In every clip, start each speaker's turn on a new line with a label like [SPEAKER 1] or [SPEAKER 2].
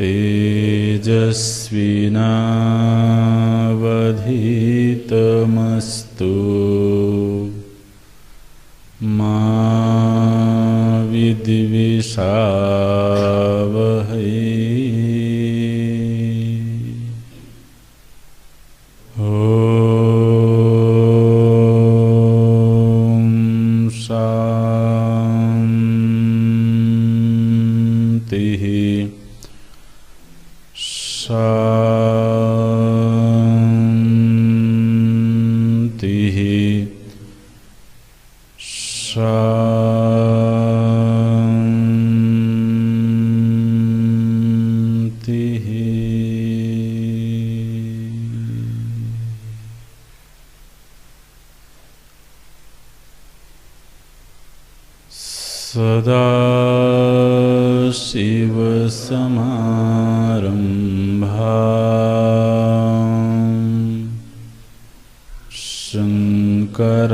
[SPEAKER 1] तेजस्विनावधीतमस्तु मा विद्विषावहै। सदाशिवसमारम्भाम् शङ्कराचार्यमध्यमाम्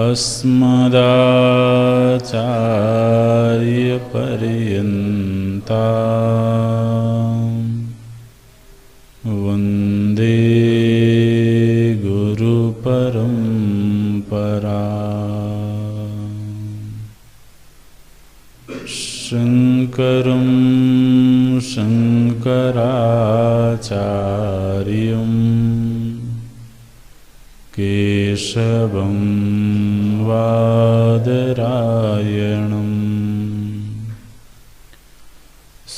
[SPEAKER 1] अस्मदाचार्यपर्यन्ताम् वन्दे गुरुपरम्परा। शङ्करं शङ्कराचार्यं केशवं बादरायणम्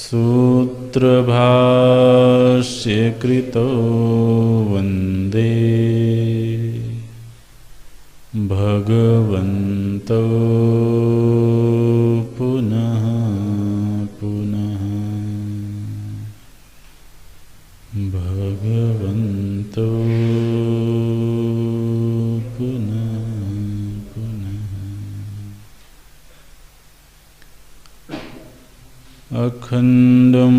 [SPEAKER 1] सूत्रभाष्यकृतो वन्दे भगवन्तो पुनः पुनः। भगवन्तो पुनः पुनः। अखण्डं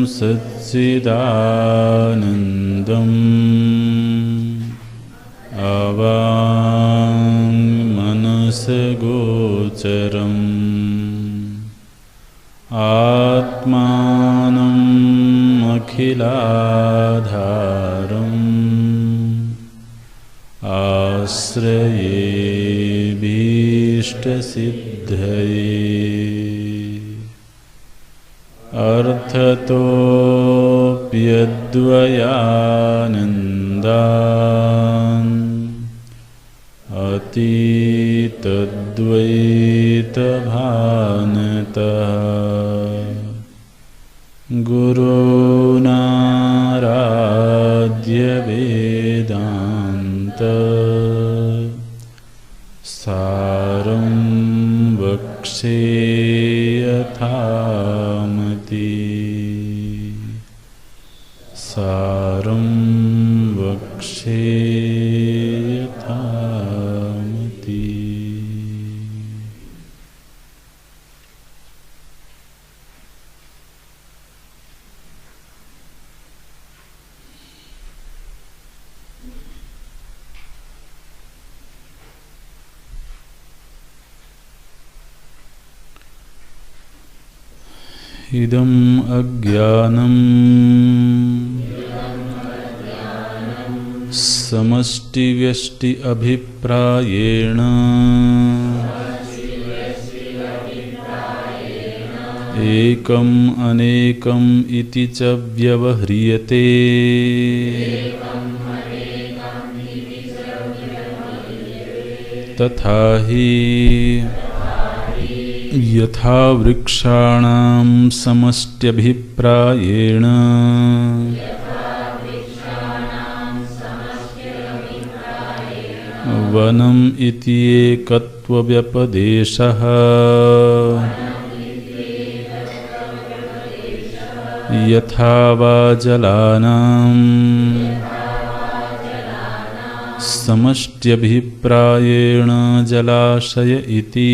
[SPEAKER 1] सच्चिदानन्दम् अवाङ्मनसगोचरम् आत्मानम् अखिलाधारम् आश्रये भीष्टसिद्धये। अर्थतोऽप्यद्वयानन्दान् अतीतद्वैतभानतः गुरूणाराध्यवेदान्त सारं वक्षे यथामति। सारं वक्षे यथा इदम् अज्ञानम् समष्टिव्यष्टि अभिप्रायेण एकम् अनेकम् इति च व्यवह्रियते। तथा हि यथा वृक्षाणां समष्ट्यभिप्रायेण वनम् इति एकत्वव्यपदेशः यथा वा जलानां समष्ट्यभिप्रायेण जलाशय इति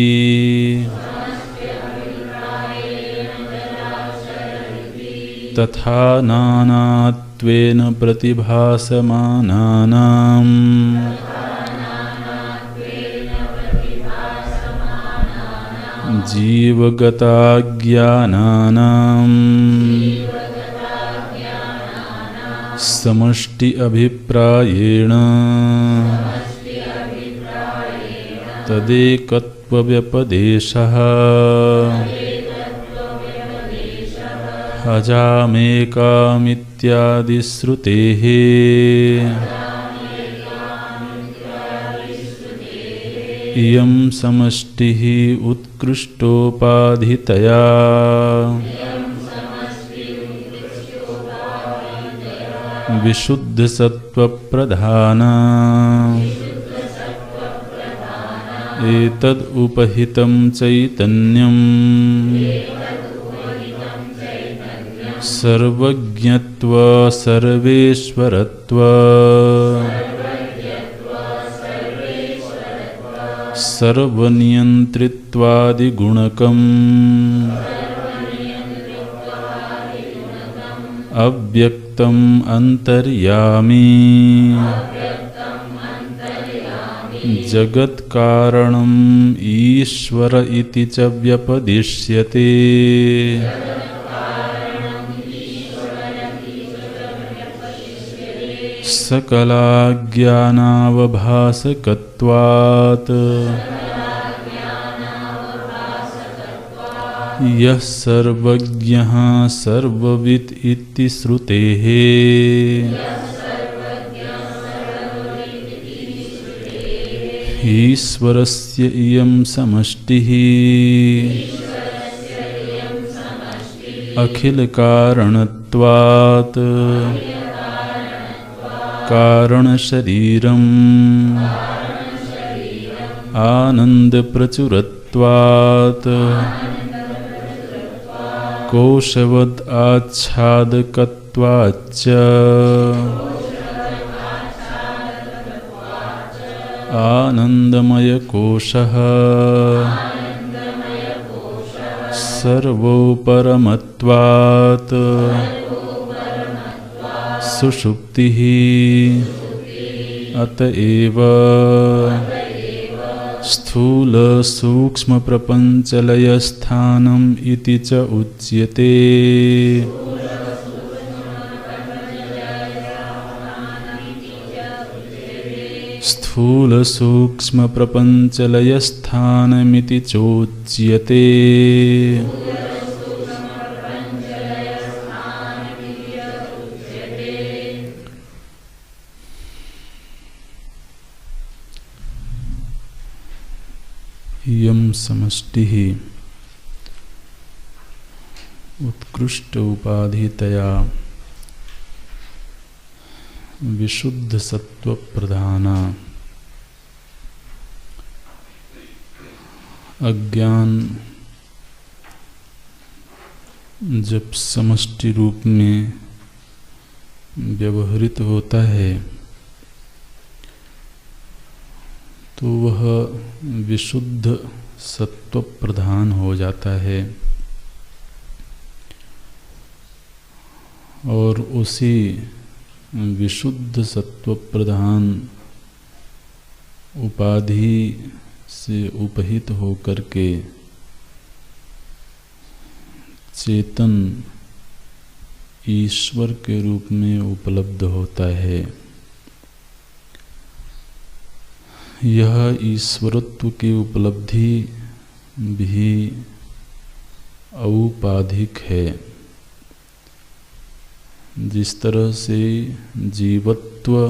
[SPEAKER 1] तथा नानात्वेन प्रतिभासमानानां जीवगताज्ञानानां समष्टि अभिप्रायेण तदेकत्वव्यपदेशः अजामेकामित्यादि श्रुतेः इयं समष्टिः उत्कृष्टोपाधितया विशुद्धसत्त्वप्रधाना एतद् उपहितं चैतन्यम् सर्वज्ञत्व सर्वेश्वरत्व सर्वनियन्त्रित्वादिगुणकम् अव्यक्तम् अन्तर्यामी जगत्कारणम् ईश्वर इति च व्यपदिश्यते। सकलाज्ञानावभासकत्वात् यः सर्वज्ञः सर्ववित् इति श्रुतेः ईश्वरस्य इयं समष्टिः अखिलकारणत्वात् कारणशरीरम् आनन्दप्रचुरत्वात् कोशवद् आच्छादकत्वाच्च आनन्दमयकोशः सर्वोपरमत्वात् सुषुप्तिः अतएव स्थूल सूक्ष्म प्रपंचलयस्थानम् इति च उच्यते। स्थूल सूक्ष्म प्रपंचलयस्थानमिति चोच्यते। इयं समष्टिः उत्कृष्ट उपाधितया विशुद्ध सत्व प्रधाना अज्ञान जब समष्टि रूप में व्यवहृत होता है तो वह विशुद्ध सत्व प्रधान हो जाता है और उसी विशुद्ध सत्व प्रधान उपाधि से उपहित होकर के चेतन ईश्वर के रूप में उपलब्ध होता है। यह ईश्वरत्व की उपलब्धि भी औपाधिक है। जिस तरह से जीवत्व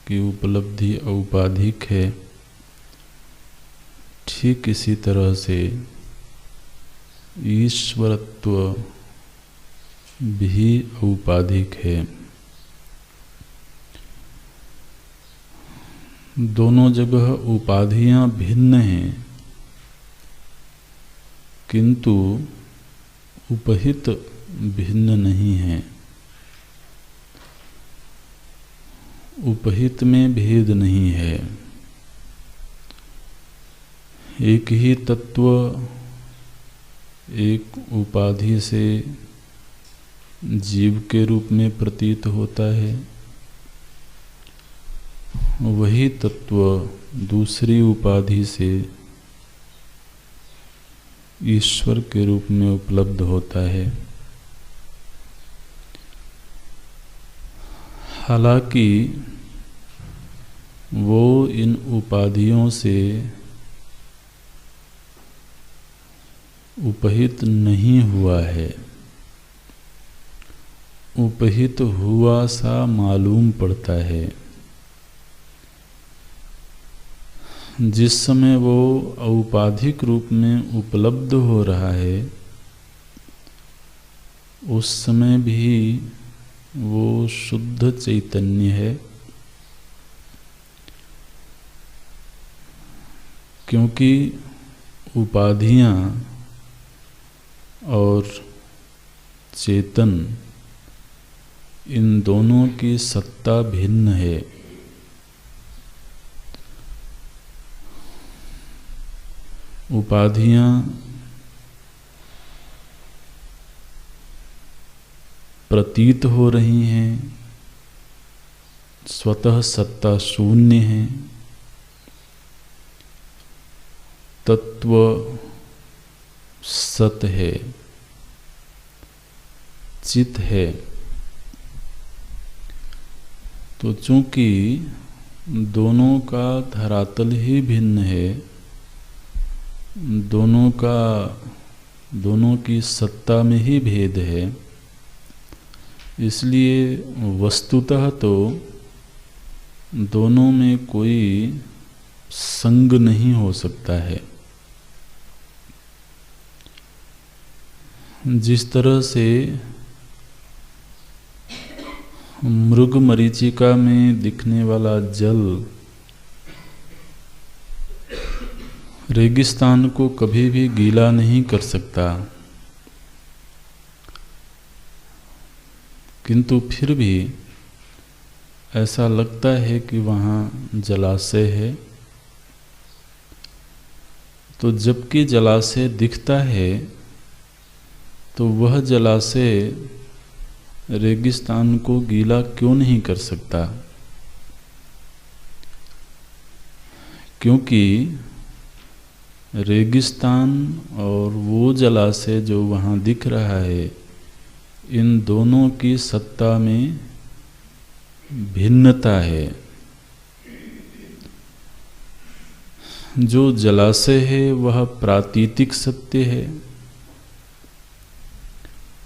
[SPEAKER 1] की उपलब्धि औपाधिक है, ठीक इसी तरह से ईश्वरत्व भी औपाधिक है। दोनों जगह उपाधियां भिन्न हैं, किंतु उपहित भिन्न नहीं है। उपहित में भेद नहीं है। एक ही तत्व एक उपाधि से जीव के रूप में प्रतीत होता है, वही तत्व दूसरी उपाधि से ईश्वर के रूप में उपलब्ध होता है। हालांकि वो इन उपाधियों से उपहित नहीं हुआ है, उपहित हुआ सा मालूम पड़ता है। जिस समय वो औपाधिक रूप में उपलब्ध हो रहा है, उस समय भी वो शुद्ध चैतन्य है, क्योंकि उपाधियां और चेतन इन दोनों की सत्ता भिन्न है। उपाधियां प्रतीत हो रही हैं, स्वतः सत्ता शून्य है। तत्व सत है, चित है। तो चूंकि दोनों का धरातल ही भिन्न है, दोनों की सत्ता में ही भेद है, इसलिए वस्तुतः तो दोनों में कोई संग नहीं हो सकता है। जिस तरह से मृग मरीचिका में दिखने वाला जल रेगिस्तान को कभी भी गीला नहीं कर सकता, किंतु फिर भी ऐसा लगता है कि वहाँ जलाशय है। तो जबकि जलाशय दिखता है, तो वह जलाशय रेगिस्तान को गीला क्यों नहीं कर सकता? क्योंकि रेगिस्तान और वो जलाशय जो वहाँ दिख रहा है, इन दोनों की सत्ता में भिन्नता है। जो जलाशय है वह प्रातीतिक सत्य है,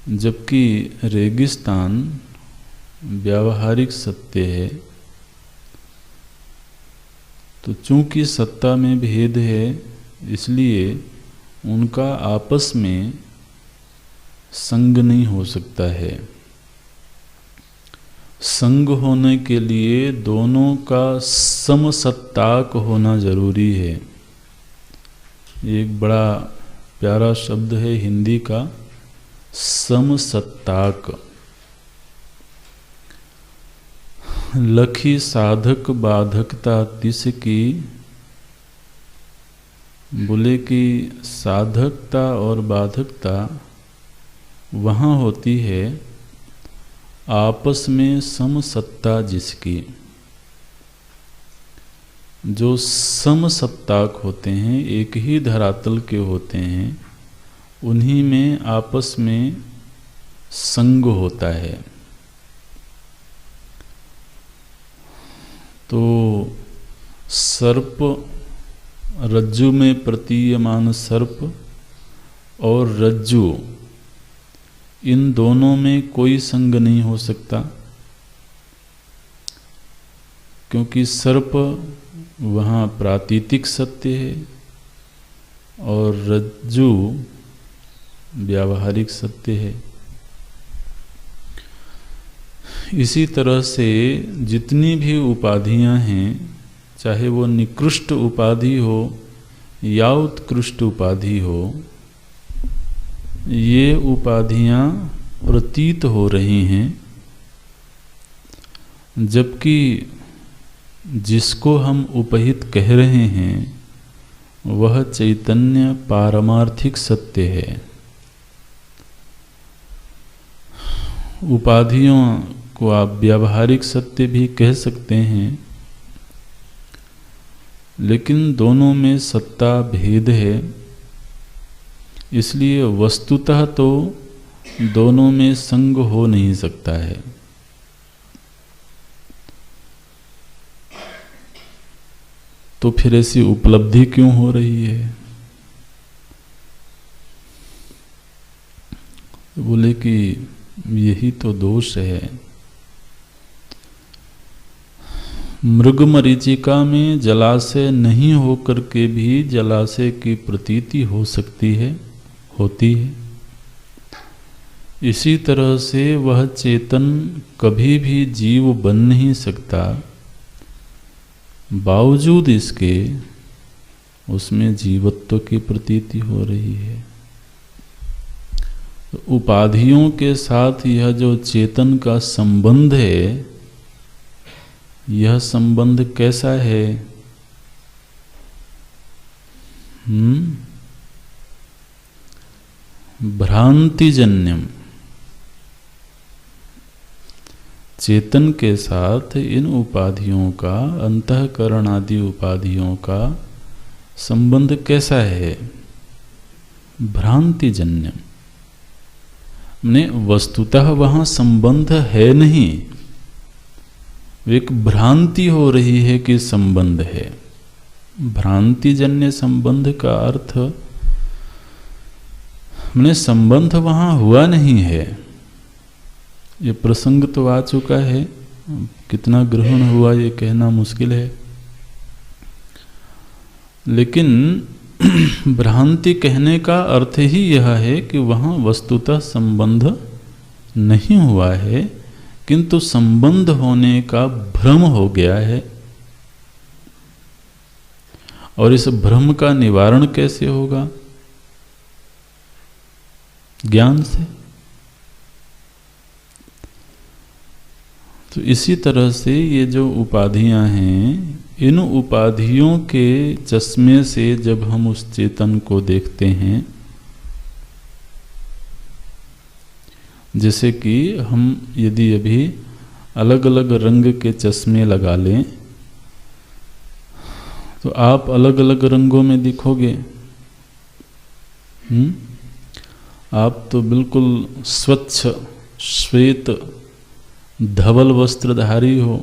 [SPEAKER 1] जबकि रेगिस्तान व्यावहारिक सत्य है। तो चूंकि सत्ता में भेद है, इसलिए उनका आपस में संग नहीं हो सकता है। संग होने के लिए दोनों का समसत्ताक होना जरूरी है। एक बड़ा प्यारा शब्द है हिंदी का, समसत्ताक। लखी साधक बाधकता तिसकी, बोले कि साधकता और बाधकता वहाँ होती है आपस में समसत्ता जिसकी। जो समसत्ताक होते हैं, एक ही धरातल के होते हैं, उन्हीं में आपस में संग होता है। तो सर्प, रज्जु में प्रतीयमान सर्प और रज्जु, इन दोनों में कोई संग नहीं हो सकता, क्योंकि सर्प वहाँ प्रातीतिक सत्य है और रज्जु व्यावहारिक सत्य है। इसी तरह से जितनी भी उपाधियां हैं, चाहे वो निकृष्ट उपाधि हो या उत्कृष्ट उपाधि हो, ये उपाधियां प्रतीत हो रही हैं, जबकि जिसको हम उपहित कह रहे हैं वह चैतन्य पारमार्थिक सत्य है। उपाधियों को आप व्यावहारिक सत्य भी कह सकते हैं, लेकिन दोनों में सत्ता भेद है, इसलिए वस्तुतः तो दोनों में संग हो नहीं सकता है। तो फिर ऐसी उपलब्धि क्यों हो रही है? बोले कि यही तो दोष है। मृग मरीचिका में जलाशय नहीं होकर के भी जलाशय की प्रतीति हो सकती है, होती है। इसी तरह से वह चेतन कभी भी जीव बन नहीं सकता, बावजूद इसके उसमें जीवत्व की प्रतीति हो रही है। उपाधियों के साथ यह जो चेतन का संबंध है, यह संबंध कैसा है? भ्रांतिजन्यम। चेतन के साथ इन उपाधियों का, अंतःकरण आदि उपाधियों का संबंध कैसा है? भ्रांतिजन्यम। ने वस्तुतः वहाँ संबंध है नहीं, एक भ्रांति हो रही है कि संबंध है। भ्रांतिजन्य संबंध का अर्थ मैंने संबंध वहाँ हुआ नहीं है। ये प्रसंग तो आ चुका है, कितना ग्रहण हुआ ये कहना मुश्किल है, लेकिन भ्रांति कहने का अर्थ ही यह है कि वहाँ वस्तुतः संबंध नहीं हुआ है, किंतु संबंध होने का भ्रम हो गया है। और इस भ्रम का निवारण कैसे होगा? ज्ञान से। तो इसी तरह से ये जो उपाधियां हैं, इन उपाधियों के चश्मे से जब हम उस चेतन को देखते हैं, जैसे कि हम यदि अभी अलग अलग रंग के चश्मे लगा लें तो आप अलग अलग रंगों में दिखोगे। आप तो बिल्कुल स्वच्छ श्वेत धवल वस्त्रधारी हो,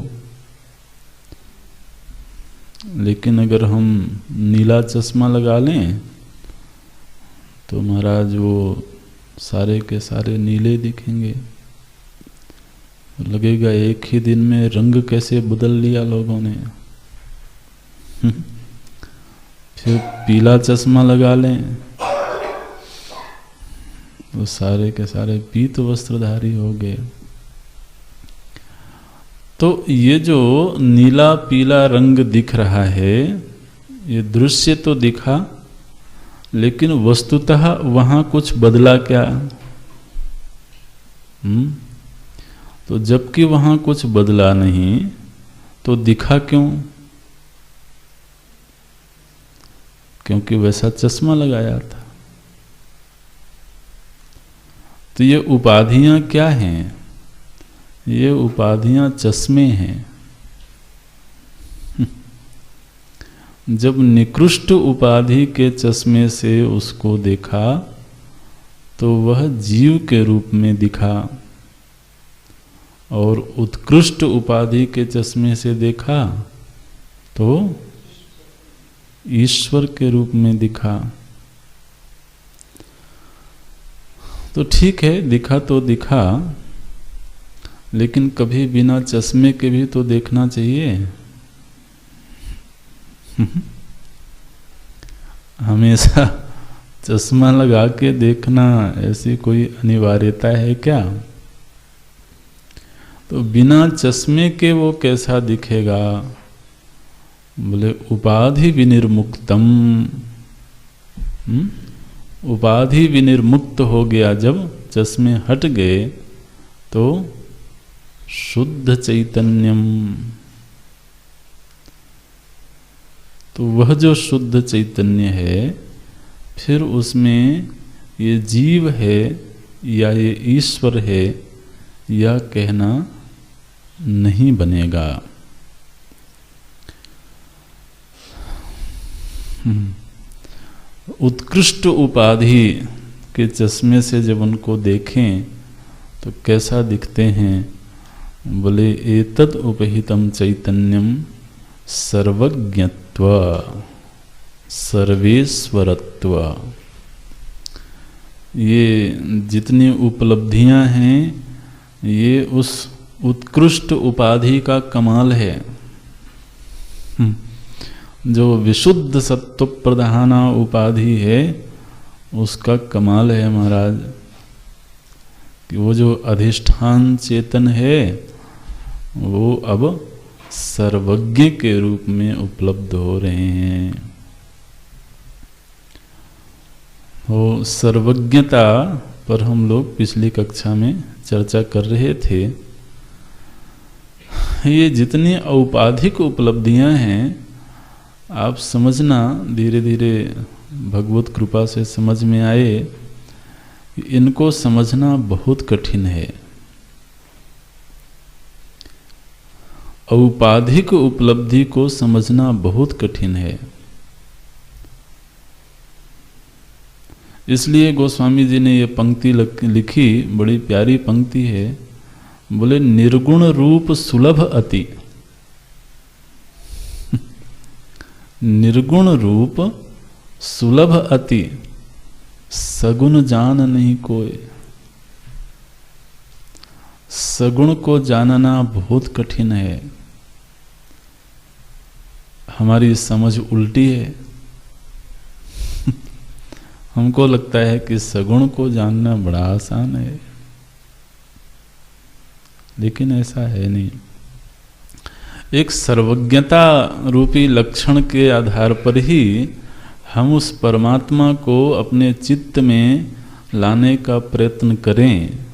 [SPEAKER 1] लेकिन अगर हम नीला चश्मा लगा लें तो महाराज वो सारे के सारे नीले दिखेंगे। लगेगा एक ही दिन में रंग कैसे बदल लिया लोगों ने। फिर पीला चश्मा लगा लें तो सारे के सारे पीत वस्त्रधारी हो गए। तो ये जो नीला पीला रंग दिख रहा है, ये दृश्य तो दिखा, लेकिन वस्तुतः वहाँ कुछ बदला क्या? तो जबकि वहाँ कुछ बदला नहीं तो दिखा क्यों? क्योंकि वैसा चश्मा लगाया था। तो ये उपाधियां क्या हैं? ये उपाधियां चश्मे हैं। जब निकृष्ट उपाधि के चश्मे से उसको देखा तो वह जीव के रूप में दिखा, और उत्कृष्ट उपाधि के चश्मे से देखा तो ईश्वर के रूप में दिखा। तो ठीक है, दिखा तो दिखा, लेकिन कभी बिना चश्मे के भी तो देखना चाहिए। हमेशा चश्मा लगा के देखना ऐसी कोई अनिवार्यता है क्या? तो बिना चश्मे के वो कैसा दिखेगा? बोले उपाधि विनिर्मुक्तम। उपाधि विनिर्मुक्त हो गया जब, चश्मे हट गए तो शुद्ध चैतन्यम। तो वह जो शुद्ध चैतन्य है, फिर उसमें ये जीव है या ये ईश्वर है यह कहना नहीं बनेगा। उत्कृष्ट उपाधि के चश्मे से जब उनको देखें तो कैसा दिखते हैं? बोले एतद उपहितम चैतन्यम सर्वज्ञत्व सर्वेश्वरत्व। ये जितनी उपलब्धियां हैं ये उस उत्कृष्ट उपाधि का कमाल है। जो विशुद्ध सत्व प्रधाना उपाधि है उसका कमाल है महाराज, कि वो जो अधिष्ठान चेतन है वो अब सर्वज्ञ के रूप में उपलब्ध हो रहे हैं। वो सर्वज्ञता पर हम लोग पिछली कक्षा में चर्चा कर रहे थे। ये जितनी औपाधिक उपलब्धियां हैं, आप समझना धीरे धीरे भगवत कृपा से समझ में आए, इनको समझना बहुत कठिन है। औपाधिक उपलब्धि को समझना बहुत कठिन है। इसलिए गोस्वामी जी ने ये पंक्ति लिखी, बड़ी प्यारी पंक्ति है। बोले निर्गुण रूप सुलभ अति। निर्गुण रूप सुलभ अति, सगुण जान नहीं कोई। सगुण को जानना बहुत कठिन है। हमारी समझ उल्टी है। हमको लगता है कि सगुण को जानना बड़ा आसान है, लेकिन ऐसा है नहीं। एक सर्वज्ञता रूपी लक्षण के आधार पर ही हम उस परमात्मा को अपने चित्त में लाने का प्रयत्न करें,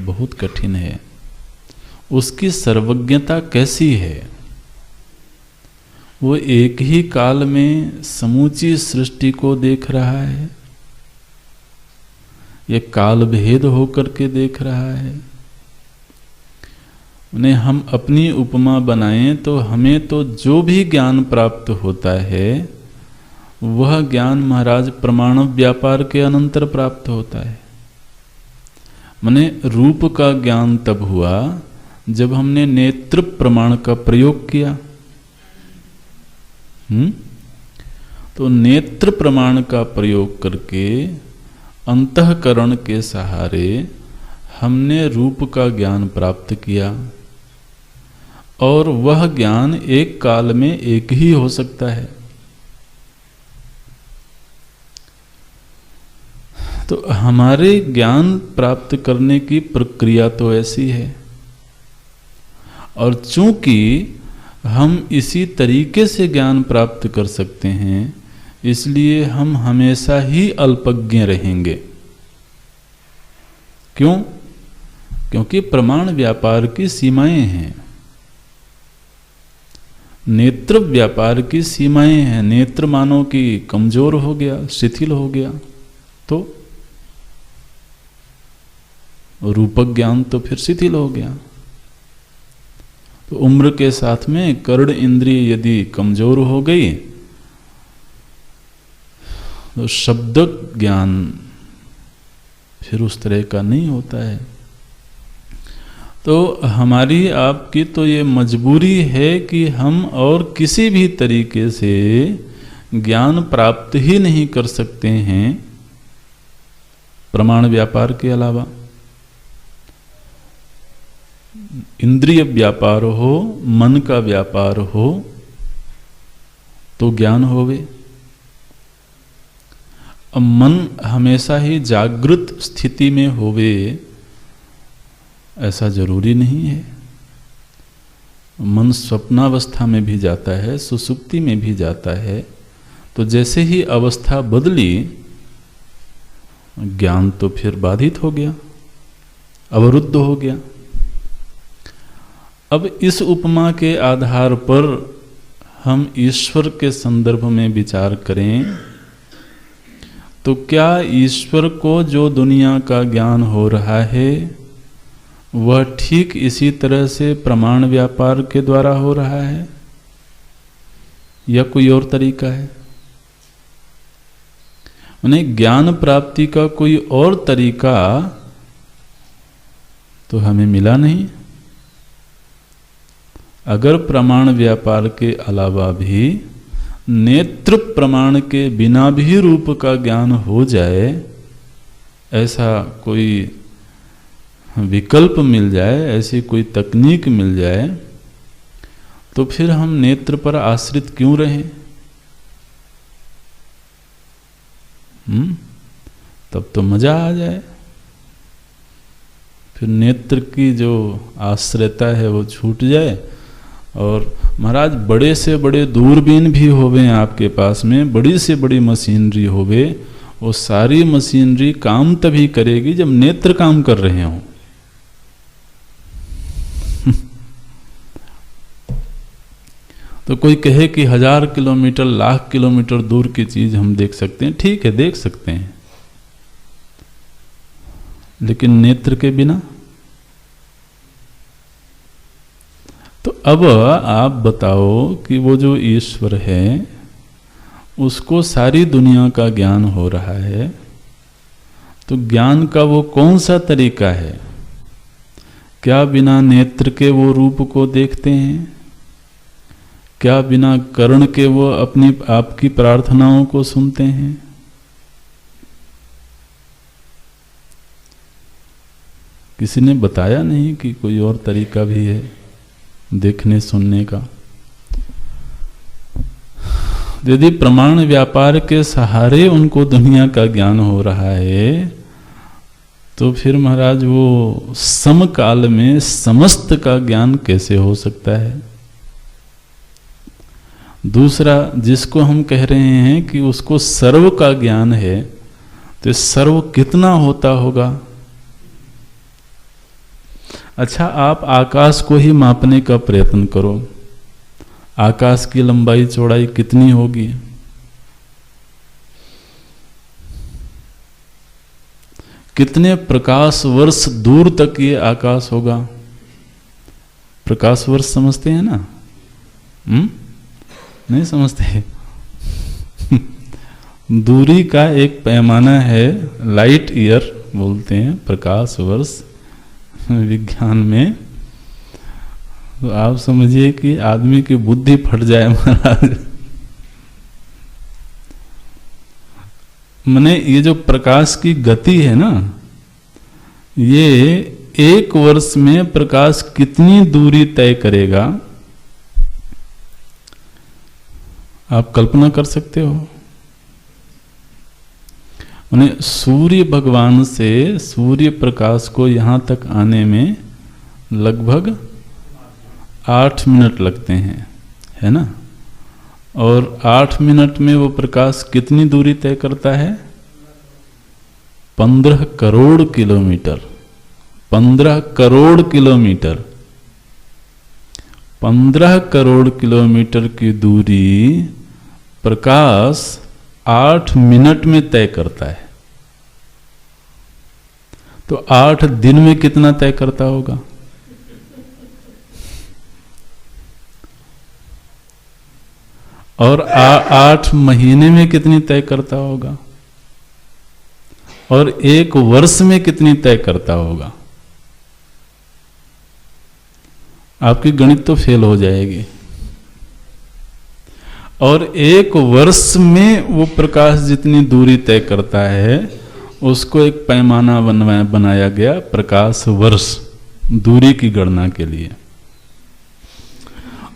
[SPEAKER 1] बहुत कठिन है। उसकी सर्वज्ञता कैसी है? वो एक ही काल में समूची सृष्टि को देख रहा है, ये काल भेद होकर के देख रहा है। उन्हें हम अपनी उपमा बनाएं तो हमें तो जो भी ज्ञान प्राप्त होता है वह ज्ञान महाराज प्रमाण व्यापार के अनंतर प्राप्त होता है। माने रूप का ज्ञान तब हुआ जब हमने नेत्र प्रमाण का प्रयोग किया। तो नेत्र प्रमाण का प्रयोग करके अंतःकरण के सहारे हमने रूप का ज्ञान प्राप्त किया, और वह ज्ञान एक काल में एक ही हो सकता है। तो हमारे ज्ञान प्राप्त करने की प्रक्रिया तो ऐसी है, और चूंकि हम इसी तरीके से ज्ञान प्राप्त कर सकते हैं, इसलिए हम हमेशा ही अल्पज्ञ रहेंगे। क्यों? क्योंकि प्रमाण व्यापार की सीमाएं हैं, नेत्र व्यापार की सीमाएं हैं। नेत्र मानो कि कमजोर हो गया, शिथिल हो गया, तो रूपक ज्ञान तो फिर शिथिल हो गया। तो उम्र के साथ में कर्ण इंद्रिय यदि कमजोर हो गई तो शब्द ज्ञान फिर उस तरह का नहीं होता है। तो हमारी आपकी तो ये मजबूरी है कि हम और किसी भी तरीके से ज्ञान प्राप्त ही नहीं कर सकते हैं प्रमाण व्यापार के अलावा। इंद्रिय व्यापार हो, मन का व्यापार हो तो ज्ञान होवे। अब मन हमेशा ही जागृत स्थिति में होवे ऐसा जरूरी नहीं है। मन स्वप्नावस्था में भी जाता है, सुसुप्ति में भी जाता है। तो जैसे ही अवस्था बदली ज्ञान तो फिर बाधित हो गया, अवरुद्ध हो गया। अब इस उपमा के आधार पर हम ईश्वर के संदर्भ में विचार करें तो क्या ईश्वर को जो दुनिया का ज्ञान हो रहा है वह ठीक इसी तरह से प्रमाण व्यापार के द्वारा हो रहा है या कोई और तरीका है? उन्हें ज्ञान प्राप्ति का कोई और तरीका तो हमें मिला नहीं। अगर प्रमाण व्यापार के अलावा भी नेत्र प्रमाण के बिना भी रूप का ज्ञान हो जाए, ऐसा कोई विकल्प मिल जाए, ऐसी कोई तकनीक मिल जाए, तो फिर हम नेत्र पर आश्रित क्यों रहें? तब तो मजा आ जाए। फिर नेत्र की जो आश्रयता है वो छूट जाए। और महाराज बड़े से बड़े दूरबीन भी होवे आपके पास में, बड़ी से बड़ी मशीनरी होवे, वो सारी मशीनरी काम तभी करेगी जब नेत्र काम कर रहे हों। तो कोई कहे कि 1000 किलोमीटर, लाख किलोमीटर दूर की चीज हम देख सकते हैं, ठीक है देख सकते हैं, लेकिन नेत्र के बिना। तो अब आप बताओ कि वो जो ईश्वर है उसको सारी दुनिया का ज्ञान हो रहा है, तो ज्ञान का वो कौन सा तरीका है? क्या बिना नेत्र के वो रूप को देखते हैं? क्या बिना कर्ण के वो अपनी आपकी प्रार्थनाओं को सुनते हैं? किसी ने बताया नहीं कि कोई और तरीका भी है देखने सुनने का। यदि प्रमाण व्यापार के सहारे उनको दुनिया का ज्ञान हो रहा है तो फिर महाराज वो समकाल में समस्त का ज्ञान कैसे हो सकता है? दूसरा, जिसको हम कह रहे हैं कि उसको सर्व का ज्ञान है, तो सर्व कितना होता होगा? अच्छा, आप आकाश को ही मापने का प्रयत्न करो। आकाश की लंबाई चौड़ाई कितनी होगी? कितने प्रकाश वर्ष दूर तक ये आकाश होगा? प्रकाश वर्ष समझते हैं ना? नहीं समझते? दूरी का एक पैमाना है, लाइट ईयर बोलते हैं, प्रकाश वर्ष विज्ञान में। तो आप समझिए कि आदमी की बुद्धि फट जाए महाराज। माने ये जो प्रकाश की गति है ना, ये एक वर्ष में प्रकाश कितनी दूरी तय करेगा आप कल्पना कर सकते हो? माने सूर्य भगवान से सूर्य प्रकाश को यहां तक आने में लगभग 8 मिनट लगते हैं, है ना? और 8 मिनट में वो प्रकाश कितनी दूरी तय करता है? 15 crore kilometre. 15 crore kilometre. 15 crore kilometre की दूरी प्रकाश 8 मिनट में तय करता है। तो 8 दिन में कितना तय करता होगा? और 8 महीने में कितनी तय करता होगा? और एक वर्ष में कितनी तय करता होगा? आपकी गणित तो फेल हो जाएगी। और एक वर्ष में वो प्रकाश जितनी दूरी तय करता है, उसको एक पैमाना बनाया गया प्रकाश वर्ष दूरी की गणना के लिए।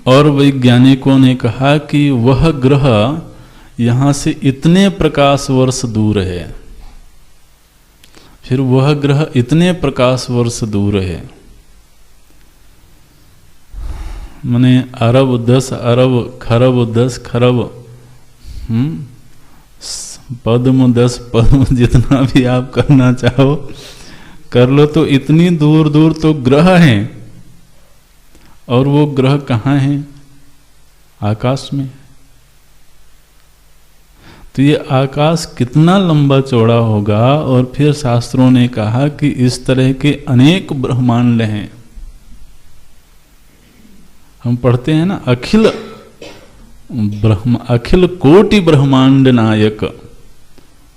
[SPEAKER 1] और वैज्ञानिकों ने कहा कि वह ग्रह यहां से इतने प्रकाश वर्ष दूर है, फिर वह ग्रह इतने प्रकाश वर्ष दूर है, माने अरब 10 अरब खरब 10 खरब पद्म 10 पद्म, जितना भी आप करना चाहो कर लो। तो इतनी दूर दूर तो ग्रह हैं, और वो ग्रह कहाँ हैं? आकाश में। तो ये आकाश कितना लंबा चौड़ा होगा। और फिर शास्त्रों ने कहा कि इस तरह के अनेक ब्रह्मांड हैं। हम पढ़ते हैं ना, अखिल कोटि ब्रह्मांड नायक।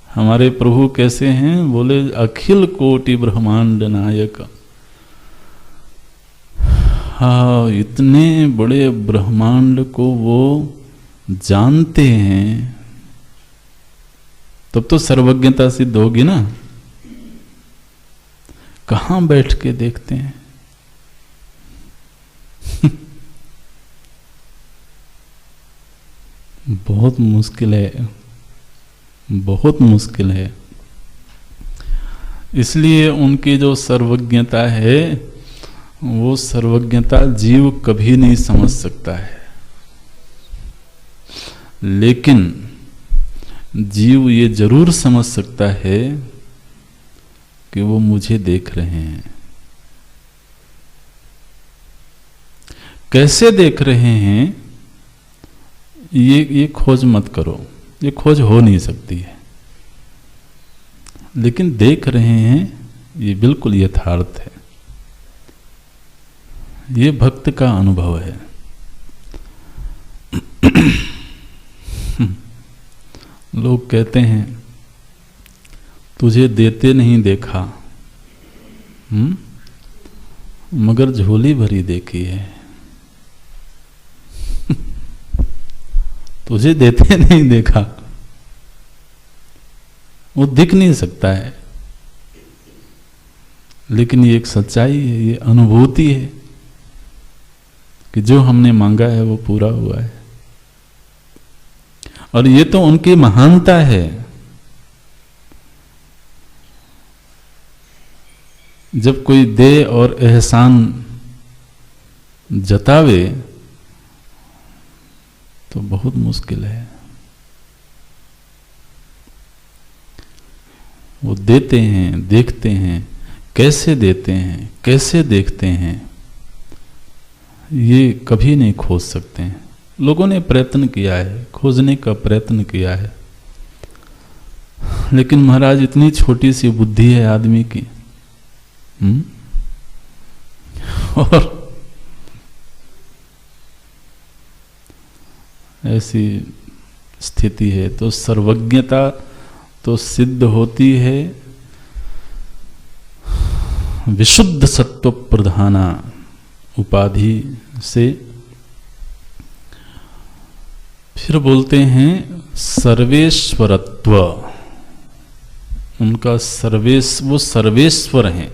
[SPEAKER 1] हमारे प्रभु कैसे हैं? बोले अखिल कोटि ब्रह्मांड नायक। हाँ, इतने बड़े ब्रह्मांड को वो जानते हैं, तब तो सर्वज्ञता सिद्ध होगी ना। कहां बैठ के देखते हैं? बहुत मुश्किल है, बहुत मुश्किल है। इसलिए उनकी जो सर्वज्ञता है, वो सर्वज्ञता जीव कभी नहीं समझ सकता है। लेकिन जीव ये जरूर समझ सकता है कि वो मुझे देख रहे हैं। कैसे देख रहे हैं, ये खोज मत करो, ये खोज हो नहीं सकती है। लेकिन देख रहे हैं, ये बिल्कुल यथार्थ है। ये भक्त का अनुभव है। लोग कहते हैं तुझे देते नहीं देखा, मगर झोली भरी देखी है। तुझे देते नहीं देखा, वो दिख नहीं सकता है। लेकिन ये एक सच्चाई है, ये अनुभूति है कि जो हमने मांगा है वो पूरा हुआ है। और ये तो उनकी महानता है। जब कोई दे और एहसान जतावे तो बहुत मुश्किल है। वो देते हैं, देखते हैं, कैसे देते हैं, कैसे देखते हैं, ये कभी नहीं खोज सकते हैं। लोगों ने प्रयत्न किया है, खोजने का प्रयत्न किया है, लेकिन महाराज इतनी छोटी सी बुद्धि है आदमी की। और ऐसी स्थिति है, तो सर्वज्ञता तो सिद्ध होती है विशुद्ध सत्व प्रधाना उपाधि से। फिर बोलते हैं सर्वेश्वरत्व। उनका वो सर्वेश्वर हैं।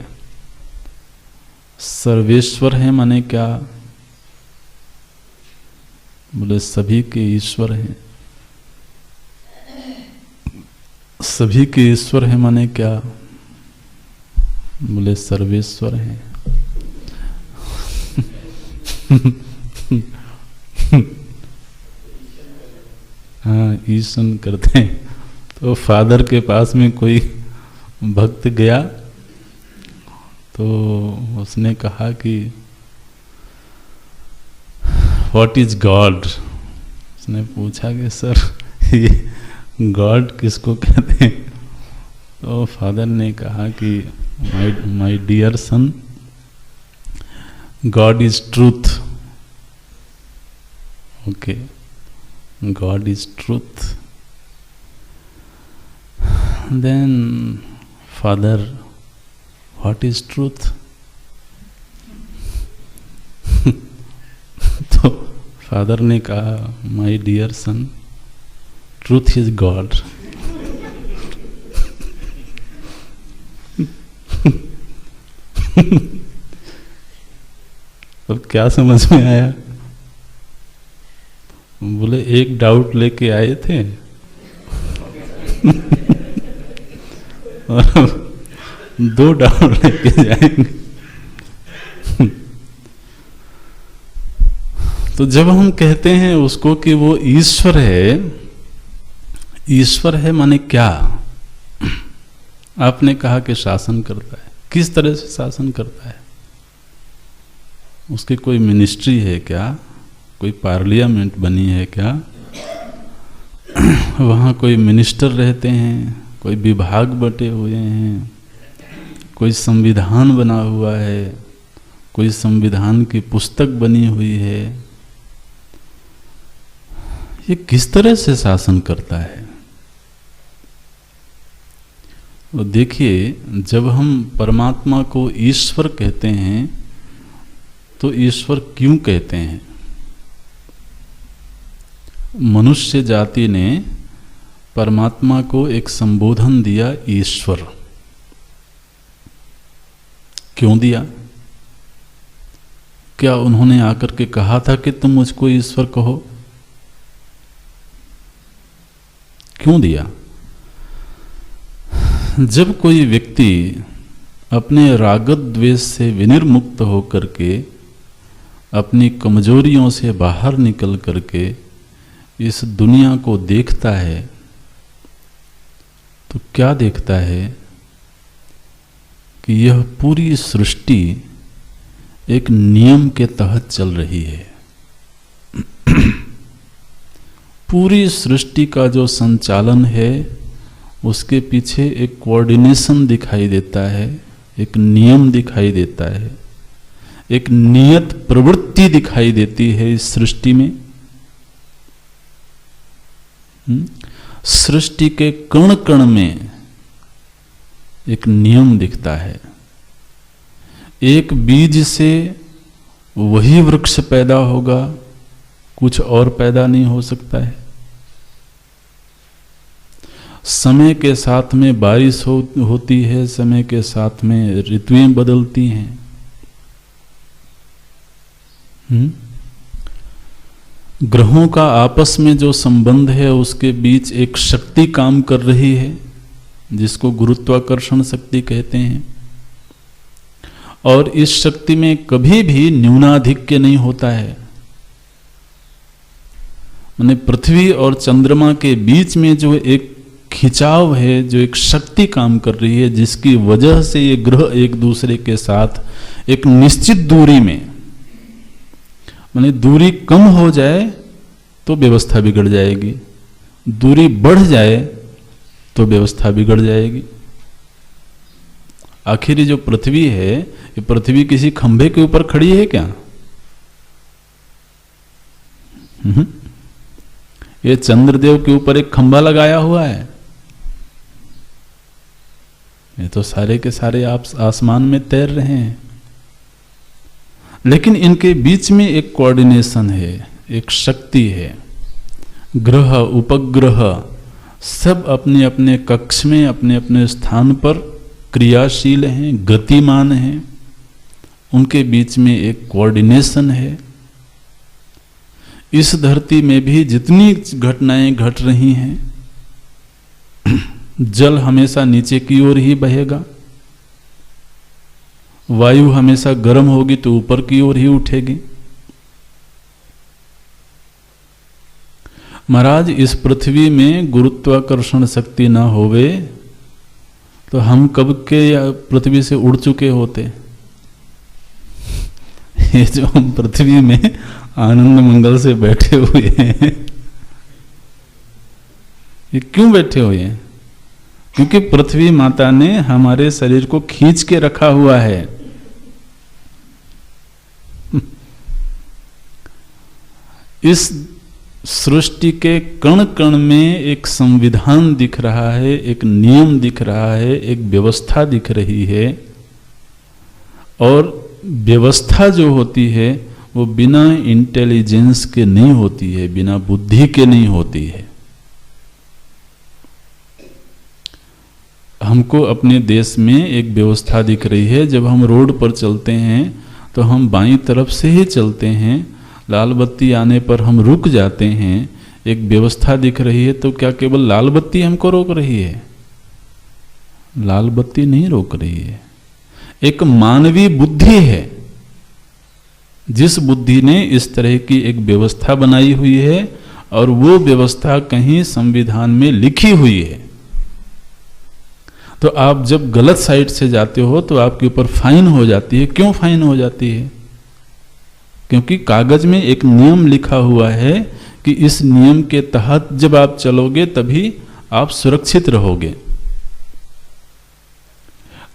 [SPEAKER 1] सर्वेश्वर है माने क्या? बोले सभी के ईश्वर हैं। सभी के ईश्वर है माने क्या? बोले सर्वेश्वर हैं। हाँ, ईशन करते हैं। तो फादर के पास में कोई भक्त गया, तो उसने कहा कि व्हाट इज गॉड। उसने पूछा कि सर ये गॉड किसको कहते हैं? तो फादर ने कहा कि my dear son, God is truth. Okay, God is truth. Then father, what is truth? तो फादर ने कहा, my dear son, truth is God. अब क्या समझ में आया? बोले एक डाउट लेके आए थे और 2 डाउट लेके जाएंगे। तो जब हम कहते हैं उसको कि वो ईश्वर है, ईश्वर है माने क्या? आपने कहा कि शासन करता है। किस तरह से शासन करता है? उसकी कोई मिनिस्ट्री है क्या? कोई पार्लियामेंट बनी है क्या? वहाँ कोई मिनिस्टर रहते हैं, कोई विभाग बटे हुए हैं, कोई संविधान बना हुआ है, कोई संविधान की पुस्तक बनी हुई है। ये किस तरह से शासन करता है? तो देखिए, जब हम परमात्मा को ईश्वर कहते हैं तो ईश्वर क्यों कहते हैं? मनुष्य जाति ने परमात्मा को एक संबोधन दिया, ईश्वर। क्यों दिया? क्या उन्होंने आकर के कहा था कि तुम मुझको ईश्वर कहो? क्यों दिया? जब कोई व्यक्ति अपने राग द्वेष से विनिर्मुक्त होकर के, अपनी कमजोरियों से बाहर निकल करके इस दुनिया को देखता है, तो क्या देखता है कि यह पूरी सृष्टि एक नियम के तहत चल रही है। पूरी सृष्टि का जो संचालन है उसके पीछे एक कोऑर्डिनेशन दिखाई देता है, एक नियम दिखाई देता है, एक नियत प्रवृत्ति दिखाई देती है इस सृष्टि में। सृष्टि के कण कण में एक नियम दिखता है। एक बीज से वही वृक्ष पैदा होगा, कुछ और पैदा नहीं हो सकता है। समय के साथ में बारिश होती है, समय के साथ में ऋतुएं बदलती हैं। ग्रहों का आपस में जो संबंध है उसके बीच एक शक्ति काम कर रही है जिसको गुरुत्वाकर्षण शक्ति कहते हैं, और इस शक्ति में कभी भी न्यूनाधिक्य नहीं होता है। माने पृथ्वी और चंद्रमा के बीच में जो एक खिंचाव है, जो एक शक्ति काम कर रही है, जिसकी वजह से ये ग्रह एक दूसरे के साथ एक निश्चित दूरी में, माने दूरी कम हो जाए तो व्यवस्था बिगड़ जाएगी, दूरी बढ़ जाए तो व्यवस्था बिगड़ जाएगी। आखिर जो पृथ्वी है, ये पृथ्वी किसी खंभे के ऊपर खड़ी है क्या? ये चंद्रदेव के ऊपर एक खंभा लगाया हुआ है। ये तो सारे के सारे आप आसमान में तैर रहे हैं, लेकिन इनके बीच में एक कोऑर्डिनेशन है, एक शक्ति है। ग्रह उपग्रह सब अपने अपने कक्ष में, अपने अपने स्थान पर क्रियाशील हैं, गतिमान हैं। उनके बीच में एक कोऑर्डिनेशन है। इस धरती में भी जितनी घटनाएं घट रही हैं, जल हमेशा नीचे की ओर ही बहेगा, वायु हमेशा गर्म होगी तो ऊपर की ओर ही उठेगी। महाराज, इस पृथ्वी में गुरुत्वाकर्षण शक्ति ना होवे तो हम कब के पृथ्वी से उड़ चुके होते। ये जो हम पृथ्वी में आनंद मंगल से बैठे हुए हैं, ये क्यों बैठे हुए हैं? क्योंकि पृथ्वी माता ने हमारे शरीर को खींच के रखा हुआ है। इस सृष्टि के कण कण में एक संविधान दिख रहा है, एक नियम दिख रहा है, एक व्यवस्था दिख रही है। और व्यवस्था जो होती है वो बिना इंटेलिजेंस के नहीं होती है, बिना बुद्धि के नहीं होती है। हमको अपने देश में एक व्यवस्था दिख रही है। जब हम रोड पर चलते हैं तो हम बाईं तरफ से ही चलते हैं, लाल बत्ती आने पर हम रुक जाते हैं। एक व्यवस्था दिख रही है, तो क्या केवल लाल बत्ती हमको रोक रही है? लाल बत्ती नहीं रोक रही है। एक मानवीय बुद्धि है, जिस बुद्धि ने इस तरह की एक व्यवस्था बनाई हुई है, और वो व्यवस्था कहीं संविधान में लिखी हुई है। तो आप जब गलत साइड से जाते हो तो आपके ऊपर फाइन हो जाती है। क्यों फाइन हो जाती है? क्योंकि कागज में एक नियम लिखा हुआ है कि इस नियम के तहत जब आप चलोगे तभी आप सुरक्षित रहोगे।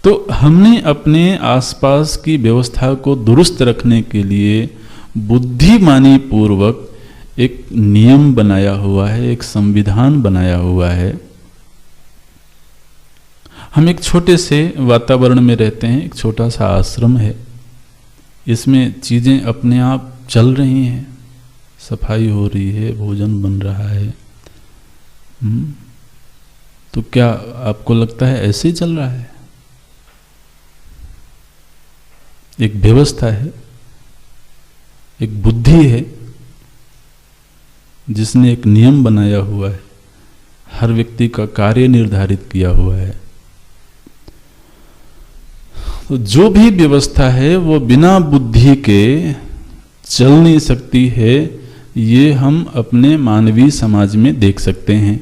[SPEAKER 1] तो हमने अपने आसपास की व्यवस्था को दुरुस्त रखने के लिए बुद्धिमानी पूर्वक एक नियम बनाया हुआ है, एक संविधान बनाया हुआ है। हम एक छोटे से वातावरण में रहते हैं, एक छोटा सा आश्रम है, इसमें चीजें अपने आप चल रही हैं, सफाई हो रही है, भोजन बन रहा है। तो क्या आपको लगता है ऐसे ही चल रहा है? एक व्यवस्था है, एक बुद्धि है जिसने एक नियम बनाया हुआ है, हर व्यक्ति का कार्य निर्धारित किया हुआ है। तो जो भी व्यवस्था है वो बिना बुद्धि के चल नहीं सकती है। ये हम अपने मानवीय समाज में देख सकते हैं।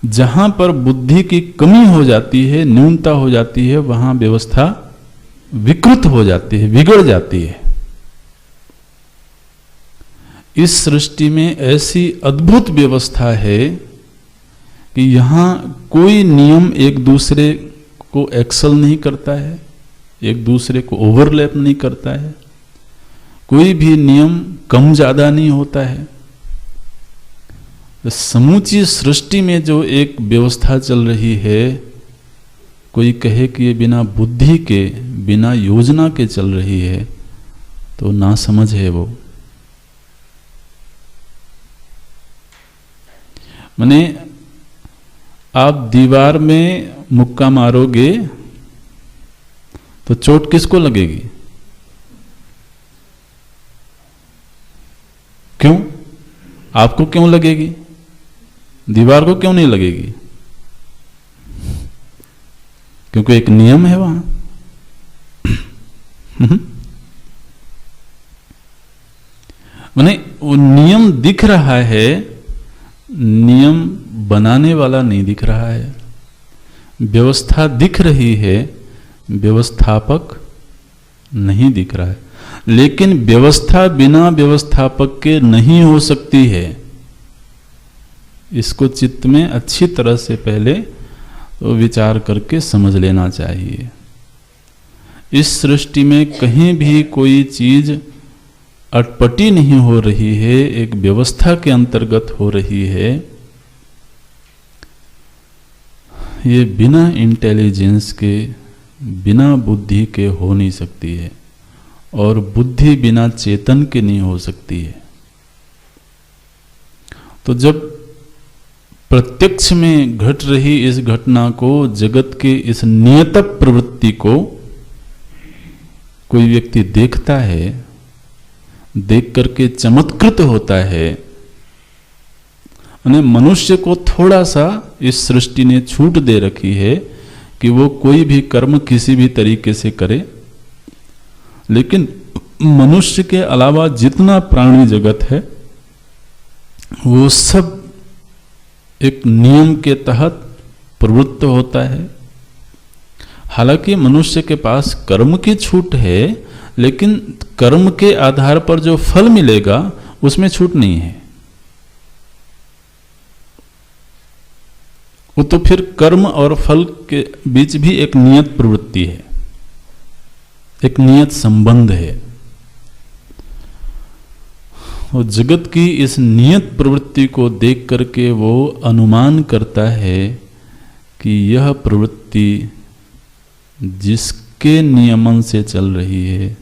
[SPEAKER 1] जहां पर बुद्धि की कमी हो जाती है, न्यूनता हो जाती है, वहां व्यवस्था विकृत हो जाती है, बिगड़ जाती है। इस सृष्टि में ऐसी अद्भुत व्यवस्था है कि यहां कोई नियम एक दूसरे को एक्सल नहीं करता है, एक दूसरे को ओवरलैप नहीं करता है, कोई भी नियम कम ज्यादा नहीं होता है। समूची सृष्टि में जो एक व्यवस्था चल रही है, कोई कहे कि ये बिना बुद्धि के, बिना योजना के चल रही है, तो नासमझ है वो। माने आप दीवार में मुक्का मारोगे तो चोट किसको लगेगी? क्यों? आपको क्यों लगेगी? दीवार को क्यों नहीं लगेगी? क्योंकि एक नियम है वहां। माने वो नियम दिख रहा है, नियम बनाने वाला नहीं दिख रहा है। व्यवस्था दिख रही है, व्यवस्थापक नहीं दिख रहा है। लेकिन व्यवस्था बिना व्यवस्थापक के नहीं हो सकती है। इसको चित्त में अच्छी तरह से पहले तो विचार करके समझ लेना चाहिए। इस सृष्टि में कहीं भी कोई चीज अटपटी नहीं हो रही है, एक व्यवस्था के अंतर्गत हो रही है। ये बिना इंटेलिजेंस के, बिना बुद्धि के हो नहीं सकती है, और बुद्धि बिना चेतन के नहीं हो सकती है। तो जब प्रत्यक्ष में घट रही इस घटना को, जगत के इस नियत प्रवृत्ति को कोई व्यक्ति देखता है, देख करके चमत्कृत होता है, मनुष्य को थोड़ा सा इस सृष्टि ने छूट दे रखी है कि वो कोई भी कर्म किसी भी तरीके से करे। लेकिन मनुष्य के अलावा जितना प्राणी जगत है वो सब एक नियम के तहत प्रवृत्त होता है। हालांकि मनुष्य के पास कर्म की छूट है, लेकिन कर्म के आधार पर जो फल मिलेगा उसमें छूट नहीं है। वो तो फिर कर्म और फल के बीच भी एक नियत प्रवृत्ति है, एक नियत संबंध है। और जगत की इस नियत प्रवृत्ति को देख करके वो अनुमान करता है कि यह प्रवृत्ति जिसके नियमन से चल रही है,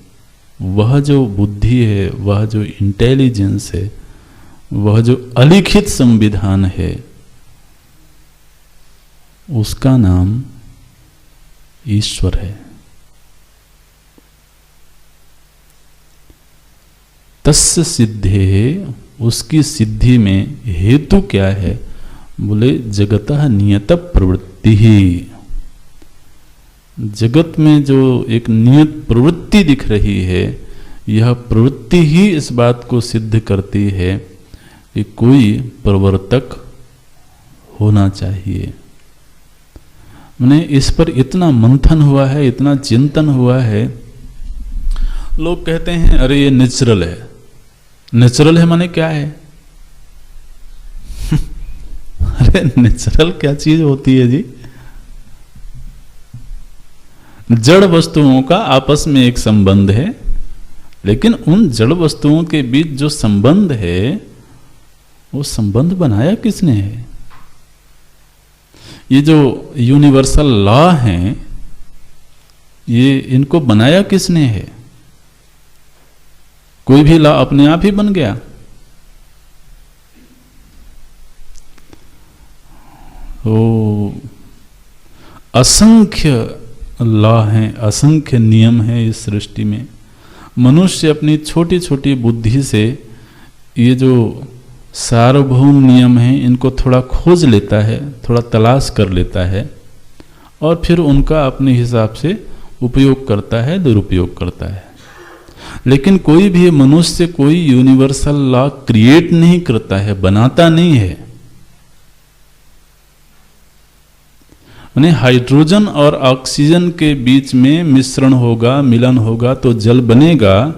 [SPEAKER 1] वह जो बुद्धि है, वह जो इंटेलिजेंस है, वह जो अलिखित संविधान है, उसका नाम ईश्वर है। तस्य सिद्धे, उसकी सिद्धि में हेतु क्या है? बोले जगतः नियत प्रवृत्ति ही। जगत में जो एक नियत प्रवृत्ति दिख रही है, यह प्रवृत्ति ही इस बात को सिद्ध करती है कि कोई प्रवर्तक होना चाहिए। मैंने इस पर इतना मंथन हुआ है, इतना चिंतन हुआ है। लोग कहते हैं अरे ये नेचुरल है। नेचुरल है माने क्या है? अरे नेचुरल क्या चीज होती है जी? जड़ वस्तुओं का आपस में एक संबंध है, लेकिन उन जड़ वस्तुओं के बीच जो संबंध है, वो संबंध बनाया किसने है? ये जो यूनिवर्सल लॉ हैं, ये इनको बनाया किसने है? कोई भी लॉ अपने आप ही बन गया? तो असंख्य लॉ हैं, असंख्य नियम हैं इस सृष्टि में। मनुष्य अपनी छोटी छोटी बुद्धि से ये जो सार्वभौम नियम हैं, इनको थोड़ा खोज लेता है, थोड़ा तलाश कर लेता है, और फिर उनका अपने हिसाब से उपयोग करता है, दुरुपयोग करता है। लेकिन कोई भी मनुष्य कोई यूनिवर्सल लॉ क्रिएट नहीं करता है, बनाता नहीं है। यानी हाइड्रोजन और ऑक्सीजन के बीच में मिश्रण होगा, मिलन होगा तो जल बनेगा।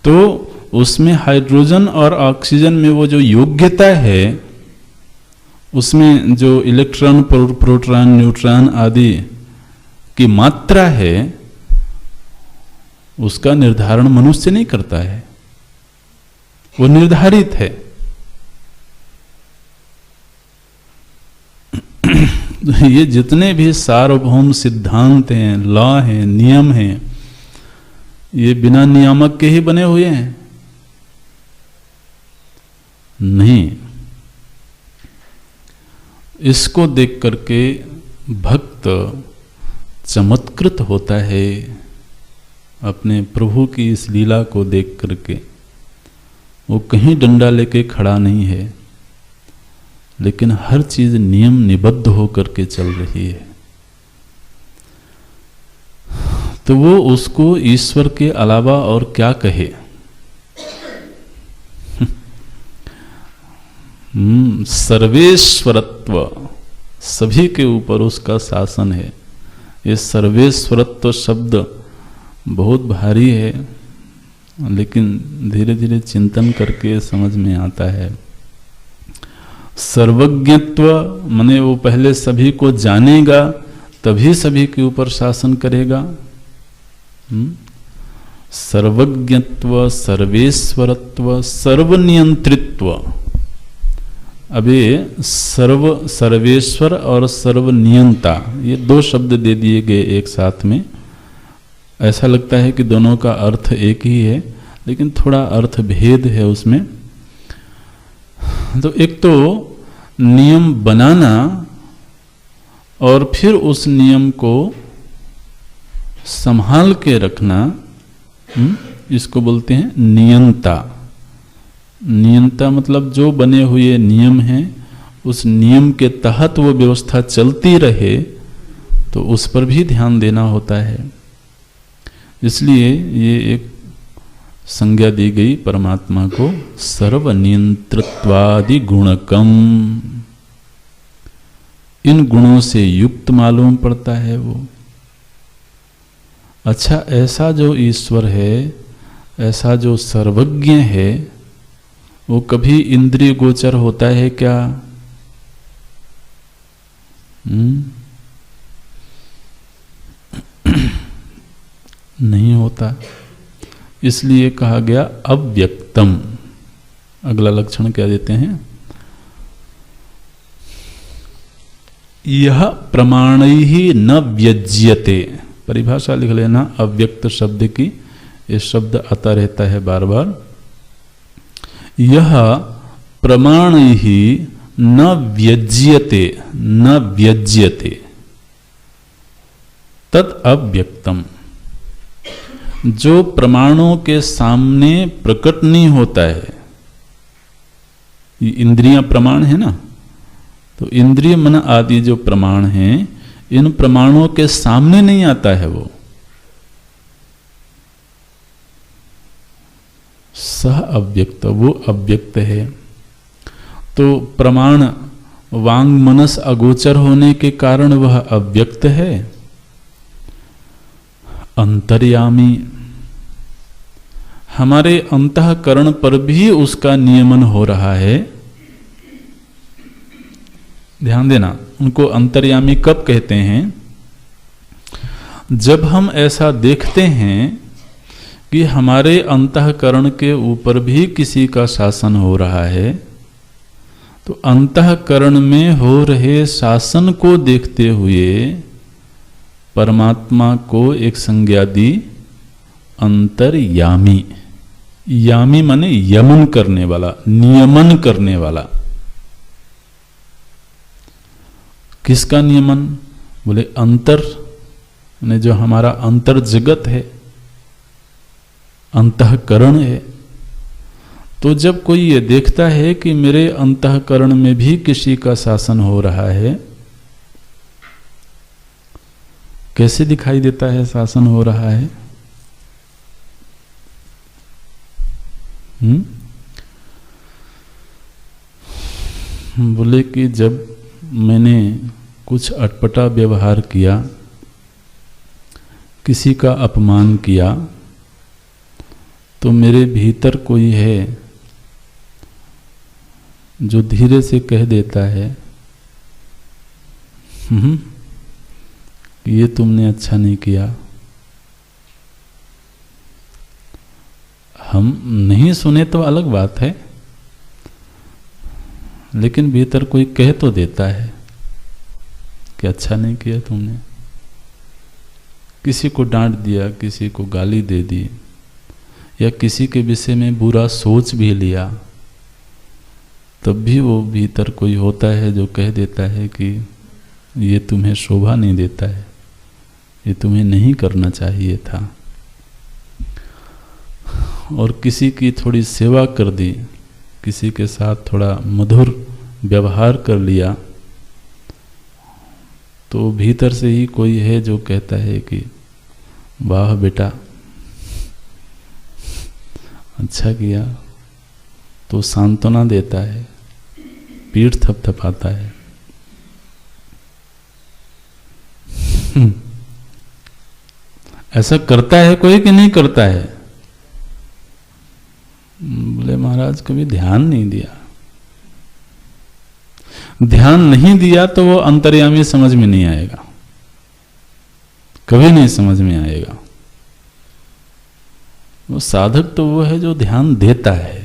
[SPEAKER 1] तो उसमें हाइड्रोजन और ऑक्सीजन में वो जो योग्यता है, उसमें जो इलेक्ट्रॉन, प्रोटॉन, न्यूट्रॉन आदि की मात्रा है, उसका निर्धारण मनुष्य नहीं करता है, वो निर्धारित है। ये जितने भी सार्वभौम सिद्धांत हैं, लॉ हैं, नियम हैं, ये बिना नियामक के ही बने हुए हैं? नहीं। इसको देख करके भक्त चमत्कृत होता है अपने प्रभु की इस लीला को देख करके। वो कहीं डंडा लेके खड़ा नहीं है, लेकिन हर चीज नियम निबद्ध होकर के चल रही है। तो वो उसको ईश्वर के अलावा और क्या कहे? सर्वेश्वरत्व, सभी के ऊपर उसका शासन है। ये सर्वेश्वरत्व शब्द बहुत भारी है, लेकिन धीरे धीरे चिंतन करके समझ में आता है। सर्वज्ञत्व माने वो पहले सभी को जानेगा, तभी सभी के ऊपर शासन करेगा। सर्वज्ञत्व, सर्वेश्वरत्व, सर्वनियंत्रित्व। अभी सर्वेश्वर और सर्वनियंता, ये दो शब्द दे दिए गए एक साथ में। ऐसा लगता है कि दोनों का अर्थ एक ही है, लेकिन थोड़ा अर्थ भेद है उसमें। तो एक तो नियम बनाना और फिर उस नियम को संभाल के रखना, इसको बोलते हैं नियंता। नियंता मतलब जो बने हुए नियम हैं, उस नियम के तहत वो व्यवस्था चलती रहे, तो उस पर भी ध्यान देना होता है। इसलिए ये एक संज्ञा दी गई परमात्मा को, सर्वनियंत्रित्वादि गुणकम। इन गुणों से युक्त मालूम पड़ता है वो। अच्छा, ऐसा जो ईश्वर है, ऐसा जो सर्वज्ञ है, वो कभी इंद्रिय गोचर होता है क्या? नहीं होता। इसलिए कहा गया अव्यक्तम। अगला लक्षण क्या देते हैं? यह प्रमाणैहि न व्यज्यते। परिभाषा लिख लेना अव्यक्त शब्द की, ये शब्द आता रहता है बार बार। यह प्रमाणैहि न व्यज्यते, न व्यज्यते तत् अव्यक्तम। जो प्रमाणों के सामने प्रकट नहीं होता है, ये इंद्रियां प्रमाण है ना, तो इंद्रिय मन आदि जो प्रमाण हैं, इन प्रमाणों के सामने नहीं आता है वो। सह अव्यक्त, वो अव्यक्त है। तो प्रमाण वांग मनस अगोचर होने के कारण वह अव्यक्त है। अंतर्यामी, हमारे अंतःकरण पर भी उसका नियमन हो रहा है। ध्यान देना, उनको अंतर्यामी कब कहते हैं? जब हम ऐसा देखते हैं कि हमारे अंतःकरण के ऊपर भी किसी का शासन हो रहा है, तो अंतःकरण में हो रहे शासन को देखते हुए परमात्मा को एक संज्ञा दी अंतर्यामी। यामी माने यमन करने वाला, नियमन करने वाला। किसका नियमन? बोले अंतर, ने जो हमारा अंतर जगत है, अंतःकरण है। तो जब कोई ये देखता है कि मेरे अंतःकरण में भी किसी का शासन हो रहा है, कैसे दिखाई देता है शासन हो रहा है? बोले कि जब मैंने कुछ अटपटा व्यवहार किया, किसी का अपमान किया, तो मेरे भीतर कोई है जो धीरे से कह देता है ये तुमने अच्छा नहीं किया। हम नहीं सुने तो अलग बात है, लेकिन भीतर कोई कह तो देता है कि अच्छा नहीं किया तुमने। किसी को डांट दिया, किसी को गाली दे दी, या किसी के विषय में बुरा सोच भी लिया, तब भी वो भीतर कोई होता है जो कह देता है कि ये तुम्हें शोभा नहीं देता है, ये तुम्हें नहीं करना चाहिए था। और किसी की थोड़ी सेवा कर दी, किसी के साथ थोड़ा मधुर व्यवहार कर लिया, तो भीतर से ही कोई है जो कहता है कि वाह बेटा, अच्छा किया। तो सांत्वना देता है, पीठ थपथपाता है। ऐसा करता है कोई कि नहीं करता है? बोले महाराज कभी ध्यान नहीं दिया। ध्यान नहीं दिया तो वो अंतर्यामी समझ में नहीं आएगा, कभी नहीं समझ में आएगा। वो साधक तो वो है जो ध्यान देता है।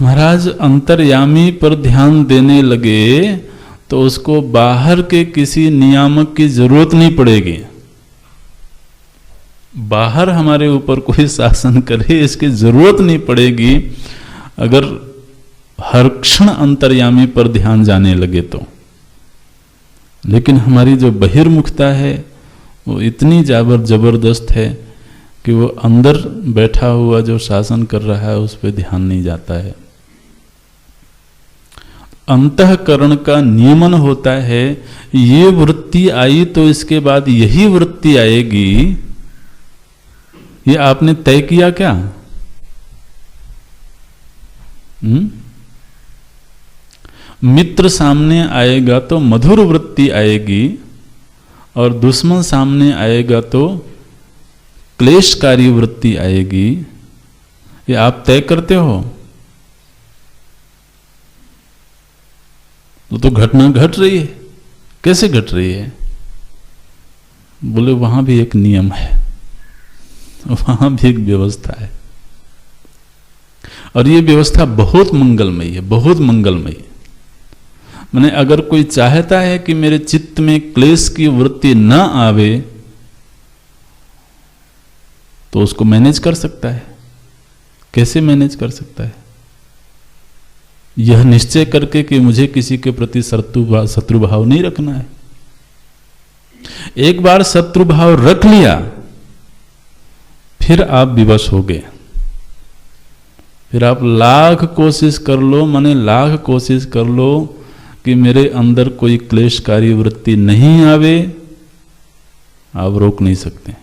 [SPEAKER 1] महाराज अंतर्यामी पर ध्यान देने लगे तो उसको बाहर के किसी नियामक की जरूरत नहीं पड़ेगी। बाहर हमारे ऊपर कोई शासन करे इसकी जरूरत नहीं पड़ेगी, अगर हर क्षण अंतर्यामी पर ध्यान जाने लगे तो। लेकिन हमारी जो बहिर्मुखता है वो इतनी जबरदस्त है कि वो अंदर बैठा हुआ जो शासन कर रहा है उस पर ध्यान नहीं जाता है। अंतःकरण का नियमन होता है, ये वृत्ति आई तो इसके बाद यही वृत्ति आएगी, ये आपने तय किया क्या? मित्र सामने आएगा तो मधुर वृत्ति आएगी, और दुश्मन सामने आएगा तो क्लेशकारी वृत्ति आएगी। ये आप तय करते हो? तो घटना घट रही है। कैसे घट रही है? बोले वहां भी एक नियम है, वहां भी एक व्यवस्था है। और ये व्यवस्था बहुत मंगलमयी है, बहुत मंगलमयी। माने अगर कोई चाहता है कि मेरे चित्त में क्लेश की वृत्ति न आवे तो उसको मैनेज कर सकता है। कैसे मैनेज कर सकता है? यह निश्चय करके कि मुझे किसी के प्रति शत्रु भाव नहीं रखना है। एक बार शत्रु भाव रख लिया फिर आप विवश हो गए। फिर आप लाख कोशिश कर लो, माने लाख कोशिश कर लो कि मेरे अंदर कोई क्लेशकारी वृत्ति नहीं आवे, आप रोक नहीं सकते।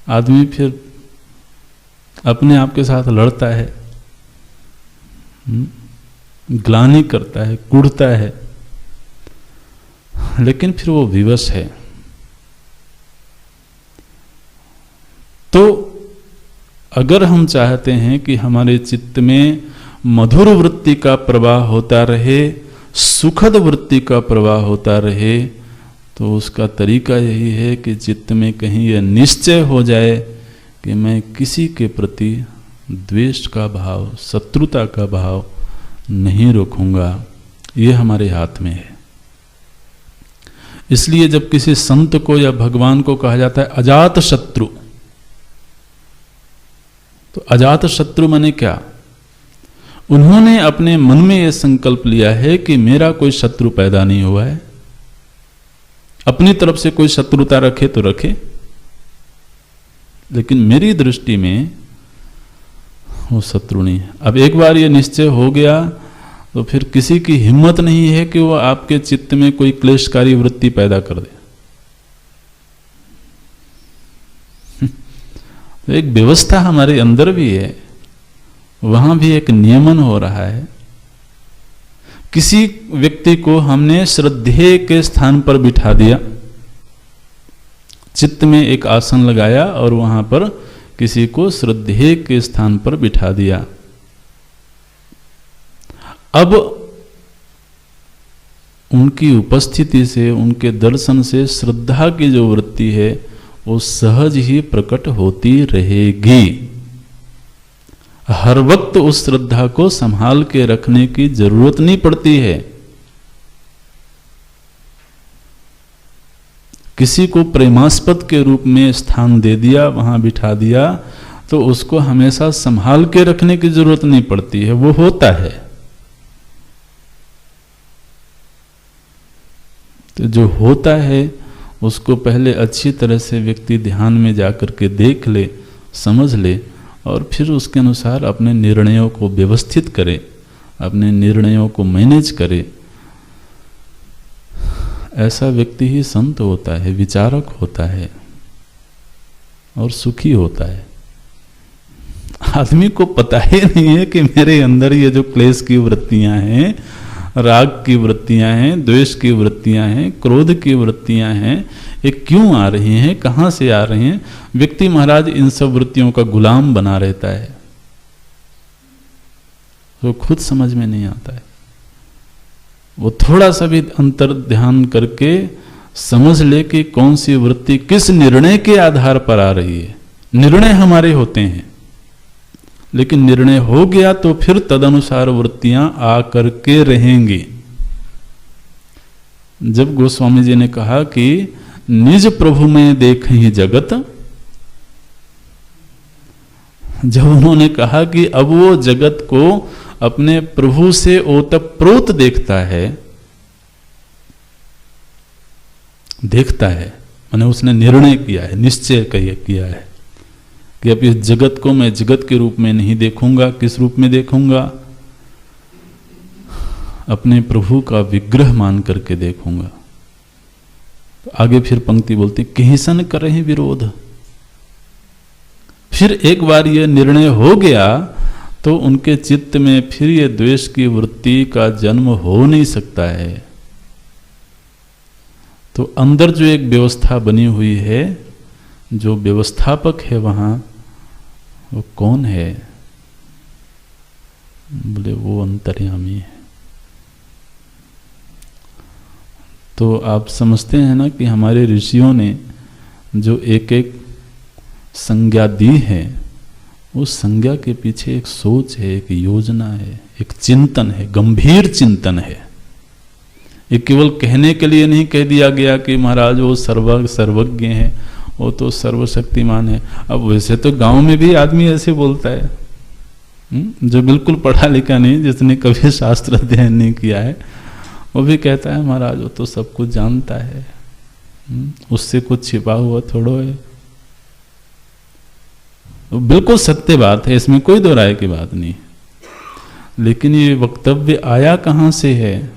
[SPEAKER 1] आदमी फिर अपने आप के साथ लड़ता है, ग्लानि करता है, कुढ़ता है, लेकिन फिर वो विवश है। तो अगर हम चाहते हैं कि हमारे चित्त में मधुर वृत्ति का प्रवाह होता रहे, सुखद वृत्ति का प्रवाह होता रहे, तो उसका तरीका यही है कि चित्त में कहीं यह निश्चय हो जाए कि मैं किसी के प्रति द्वेष का भाव, शत्रुता का भाव नहीं रखूंगा। ये हमारे हाथ में है। इसलिए जब किसी संत को या भगवान को कहा जाता है अजात शत्रु, तो अजात शत्रु माने क्या? उन्होंने अपने मन में यह संकल्प लिया है कि मेरा कोई शत्रु पैदा नहीं हुआ है। अपनी तरफ से कोई शत्रुता रखे तो रखे, लेकिन मेरी दृष्टि में वो शत्रु नहीं है। अब एक बार ये निश्चय हो गया तो फिर किसी की हिम्मत नहीं है कि वो आपके चित्त में कोई क्लेशकारी वृत्ति पैदा कर दे। तो एक व्यवस्था हमारे अंदर भी है, वहां भी एक नियमन हो रहा है। किसी व्यक्ति को हमने श्रद्धेय के स्थान पर बिठा दिया, चित्त में एक आसन लगाया और वहां पर किसी को श्रद्धेय के स्थान पर बिठा दिया। अब उनकी उपस्थिति से, उनके दर्शन से श्रद्धा की जो वृत्ति है वो सहज ही प्रकट होती रहेगी। हर वक्त उस श्रद्धा को संभाल के रखने की जरूरत नहीं पड़ती है। किसी को प्रेमास्पद के रूप में स्थान दे दिया, वहां बिठा दिया, तो उसको हमेशा संभाल के रखने की जरूरत नहीं पड़ती है, वो होता है। तो जो होता है उसको पहले अच्छी तरह से व्यक्ति ध्यान में जाकर के देख ले, समझ ले, और फिर उसके अनुसार अपने निर्णयों को व्यवस्थित करे, अपने निर्णयों को मैनेज करे। ऐसा व्यक्ति ही संत होता है, विचारक होता है और सुखी होता है। आदमी को पता ही नहीं है कि मेरे अंदर ये जो क्लेश की वृत्तियां हैं, राग की वृत्तियां हैं, द्वेष की वृत्तियां हैं, क्रोध की वृत्तियां हैं, ये क्यों आ रही हैं, कहां से आ रही हैं। व्यक्ति महाराज इन सब वृत्तियों का गुलाम बना रहता है, तो खुद समझ में नहीं आता है। वो थोड़ा सा भी अंतर ध्यान करके समझ ले कि कौन सी वृत्ति किस निर्णय के आधार पर आ रही है। निर्णय हमारे होते हैं, लेकिन निर्णय हो गया तो फिर तदनुसार वृत्तियां आ करके रहेंगी। जब गोस्वामी जी ने कहा कि निज प्रभु में देख ही जगत, जब उन्होंने कहा कि अब वो जगत को अपने प्रभु से ओतप्रोत देखता है, माने उसने निर्णय किया है, निश्चय किया है कि अब इस जगत को मैं जगत के रूप में नहीं देखूंगा। किस रूप में देखूंगा? अपने प्रभु का विग्रह मान करके देखूंगा। तो आगे फिर पंक्ति बोलती, किहिसन करहि विरोध। फिर एक बार यह निर्णय हो गया तो उनके चित्त में फिर यह द्वेष की वृत्ति का जन्म हो नहीं सकता है। तो अंदर जो एक व्यवस्था बनी हुई है, जो व्यवस्थापक है वहां, वो कौन है? बोले वो अंतर्यामी है। तो आप समझते हैं ना कि हमारे ऋषियों ने जो एक एक संज्ञा दी है, उस संज्ञा के पीछे एक सोच है, एक योजना है, एक चिंतन है, गंभीर चिंतन है। ये केवल कहने के लिए नहीं कह दिया गया कि महाराज वो सर्वज्ञ है, वो तो सर्वशक्तिमान है। अब वैसे तो गांव में भी आदमी ऐसे बोलता है, जो बिल्कुल पढ़ा लिखा नहीं, जिसने कभी शास्त्र अध्ययन नहीं किया है, वो भी कहता है महाराज वो तो सब कुछ जानता है, उससे कुछ छिपा हुआ थोड़ो है। तो बिल्कुल सत्य बात है, इसमें कोई दो राय की बात नहीं। लेकिन ये वक्तव्य आया कहाँ से है?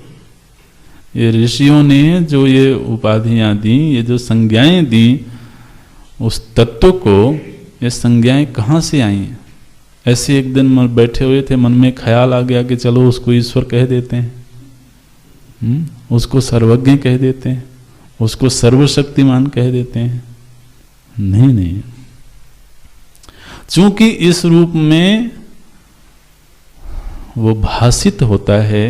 [SPEAKER 1] ये ऋषियों ने जो ये उपाधियां दी, ये जो संज्ञाएं दी, उस तत्व को ये संज्ञाएं कहाँ से आई? ऐसे एक दिन बैठे हुए थे, मन में ख्याल आ गया कि चलो उसको ईश्वर कह देते हैं, उसको सर्वज्ञ कह देते हैं, उसको सर्वशक्तिमान कह देते हैं। नहीं नहीं, चूंकि इस रूप में वो भासित होता है,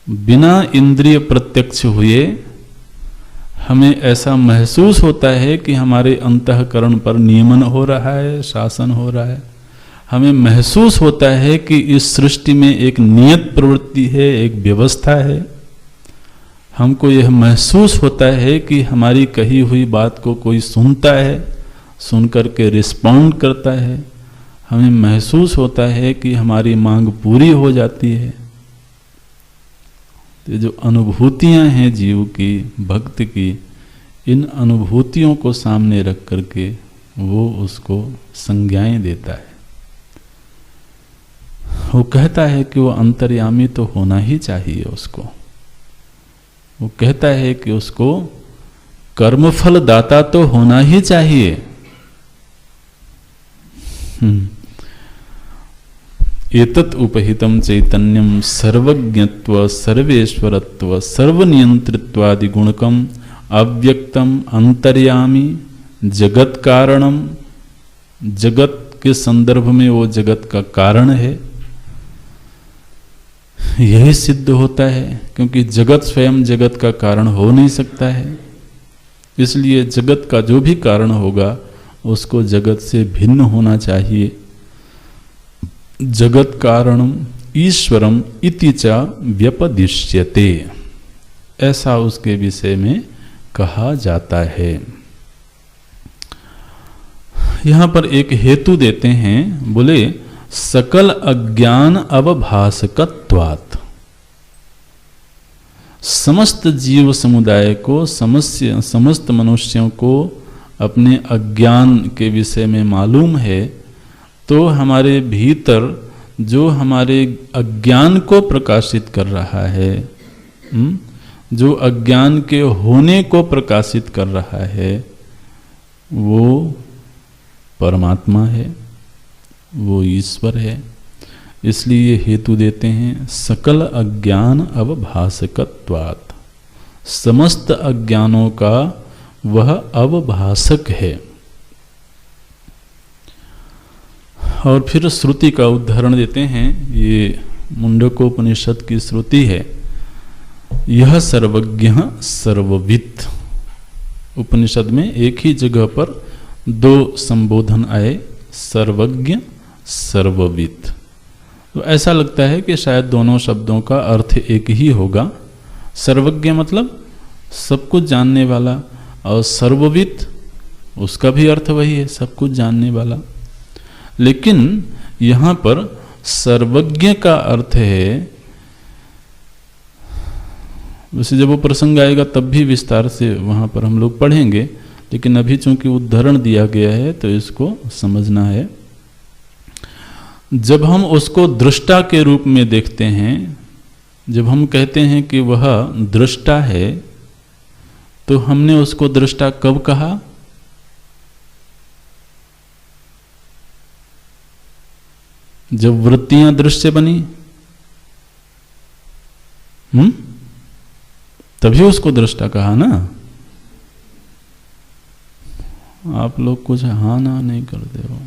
[SPEAKER 1] बिना इंद्रिय प्रत्यक्ष हुए हमें ऐसा महसूस होता है कि हमारे अंतःकरण पर नियमन हो रहा है, शासन हो रहा है। हमें महसूस होता है कि इस सृष्टि में एक नियत प्रवृत्ति है, एक व्यवस्था है। हमको यह महसूस होता है कि हमारी कही हुई बात को कोई सुनता है, सुन करके रिस्पॉन्ड करता है। हमें महसूस होता है कि हमारी मांग पूरी हो जाती है। तो जो अनुभूतियां हैं जीव की, भक्त की, इन अनुभूतियों को सामने रख करके वो उसको संज्ञाएं देता है। वो कहता है कि वो अंतर्यामी तो होना ही चाहिए उसको। वो कहता है कि उसको कर्मफल दाता तो होना ही चाहिए। एतत् उपहितम चैतन्यम सर्वज्ञत्व सर्वेश्वरत्व सर्वनियंत्रित्वादि गुणकम अव्यक्तम अंतर्यामी जगत कारणम, जगत के संदर्भ में वो जगत का कारण है। यही सिद्ध होता है, क्योंकि जगत स्वयं जगत का कारण हो नहीं सकता है। इसलिए जगत का जो भी कारण होगा उसको जगत से भिन्न होना चाहिए। जगत कारणम ईश्वरम इति च व्यपदिश्यते, ऐसा उसके विषय में कहा जाता है। यहां पर एक हेतु देते हैं, बोले सकल अज्ञान अवभासकत्वात्, समस्त जीव समुदाय को, समस्त मनुष्यों को अपने अज्ञान के विषय में मालूम है, तो हमारे भीतर जो हमारे अज्ञान को प्रकाशित कर रहा है, जो अज्ञान के होने को प्रकाशित कर रहा है, वो परमात्मा है, वो ईश्वर है। इसलिए हेतु देते हैं सकल अज्ञान अवभासकत्वात्, समस्त अज्ञानों का वह अवभासक है। और फिर श्रुति का उदाहरण देते हैं, ये मुंडकोपनिषद की श्रुति है, यह सर्वज्ञ सर्ववित्। उपनिषद में एक ही जगह पर दो संबोधन आए, सर्वज्ञ सर्ववित्। तो ऐसा लगता है कि शायद दोनों शब्दों का अर्थ एक ही होगा। सर्वज्ञ मतलब सब कुछ जानने वाला, और सर्ववित् उसका भी अर्थ वही है, सब कुछ जानने वाला। लेकिन यहां पर सर्वज्ञ का अर्थ है, वैसे जब वो प्रसंग आएगा तब भी विस्तार से वहां पर हम लोग पढ़ेंगे, लेकिन अभी चूंकि उदाहरण दिया गया है तो इसको समझना है। जब हम उसको दृष्टा के रूप में देखते हैं, जब हम कहते हैं कि वह दृष्टा है, तो हमने उसको दृष्टा कब कहा? जब वृत्तियां दृश्य बनी, तभी उसको दृष्टा कहा ना। आप लोग कुछ हाँ ना नहीं करते हो,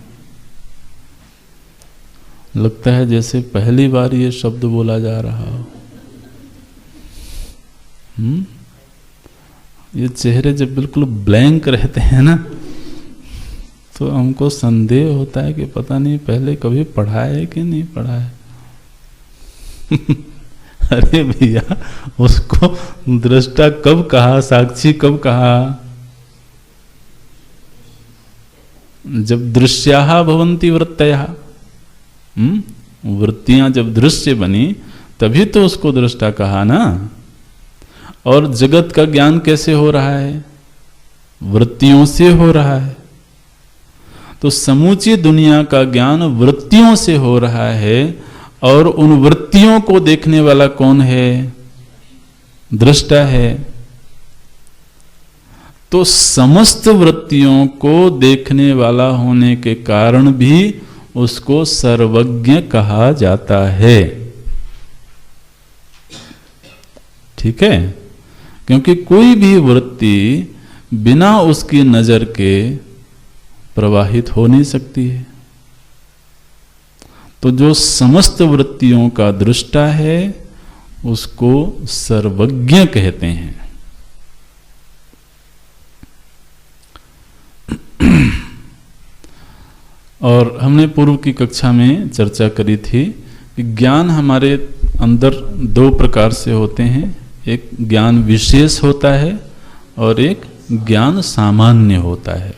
[SPEAKER 1] लगता है जैसे पहली बार ये शब्द बोला जा रहा हो। ये चेहरे जब बिल्कुल ब्लैंक रहते हैं ना, तो हमको संदेह होता है कि पता नहीं पहले कभी पढ़ा है कि नहीं पढ़ा है। अरे भैया, उसको दृष्टा कब कहा, साक्षी कब कहा? जब दृश्याः भवन्ति वृत्तयः, वृत्तियां जब दृश्य बनी तभी तो उसको दृष्टा कहा ना। और जगत का ज्ञान कैसे हो रहा है? वृत्तियों से हो रहा है। तो समूची दुनिया का ज्ञान वृत्तियों से हो रहा है, और उन वृत्तियों को देखने वाला कौन है? दृष्टा है। तो समस्त वृत्तियों को देखने वाला होने के कारण भी उसको सर्वज्ञ कहा जाता है। ठीक है? क्योंकि कोई भी वृत्ति बिना उसकी नजर के प्रवाहित हो नहीं सकती है। तो जो समस्त वृत्तियों का दृष्टा है उसको सर्वज्ञ कहते हैं। और हमने पूर्व की कक्षा में चर्चा करी थी कि ज्ञान हमारे अंदर दो प्रकार से होते हैं। एक ज्ञान विशेष होता है और एक ज्ञान सामान्य होता है।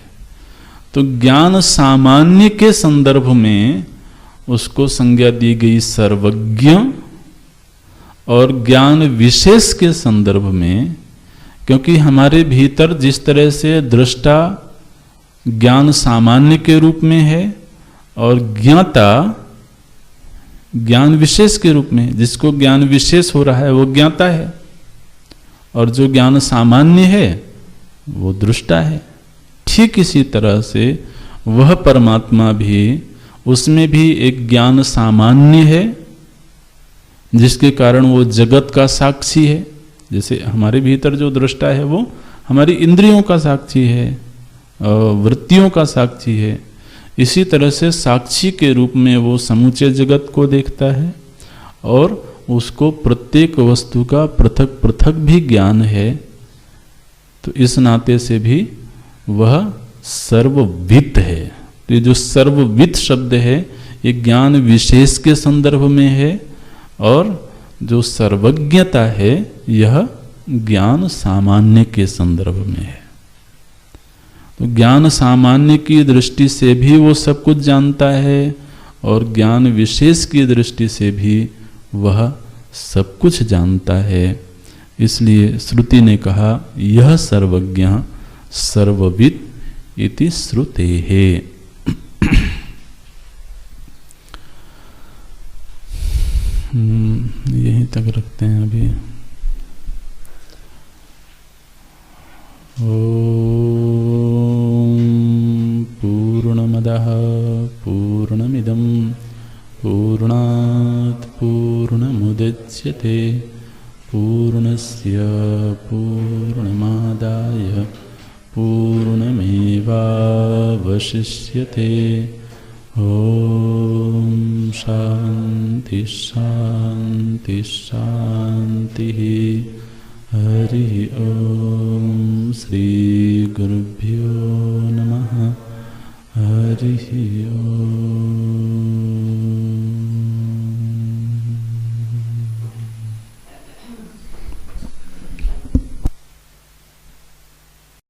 [SPEAKER 1] तो ज्ञान सामान्य के संदर्भ में उसको संज्ञा दी गई सर्वज्ञ, और ज्ञान विशेष के संदर्भ में, क्योंकि हमारे भीतर जिस तरह से दृष्टा ज्ञान सामान्य के रूप में है और ज्ञाता ज्ञान विशेष के रूप में, जिसको ज्ञान विशेष हो रहा है वो ज्ञाता है, और जो ज्ञान सामान्य है वो दृष्टा है। ठीक इसी तरह से वह परमात्मा भी, उसमें भी एक ज्ञान सामान्य है जिसके कारण वो जगत का साक्षी है। जैसे हमारे भीतर जो दृष्टा है वो हमारी इंद्रियों का साक्षी है, वृत्तियों का साक्षी है। इसी तरह से साक्षी के रूप में वो समूचे जगत को देखता है, और उसको प्रत्येक वस्तु का पृथक पृथक भी ज्ञान है। तो इस नाते से भी वह सर्ववित् है। तो ये जो सर्ववित् शब्द है ये ज्ञान विशेष के संदर्भ में है, और जो सर्वज्ञता है यह ज्ञान सामान्य के संदर्भ में है। तो ज्ञान सामान्य की दृष्टि से भी वो सब कुछ जानता है, और ज्ञान विशेष की दृष्टि से भी वह सब कुछ जानता है। इसलिए श्रुति ने कहा यह सर्वज्ञ सर्ववित् इति श्रुतेः। यहीं तक रखते हैं अभी। ओम पूर्णमदः पूर्णमिदं पूर्णात् पूर्णमुदच्यते पूर्णस्य पूर्णमादाय पूर्णमेवावशिष्यते। ओम शांति शांति शांति। हरि ओम श्री गुरुभ्यो नमः। हरि ओम।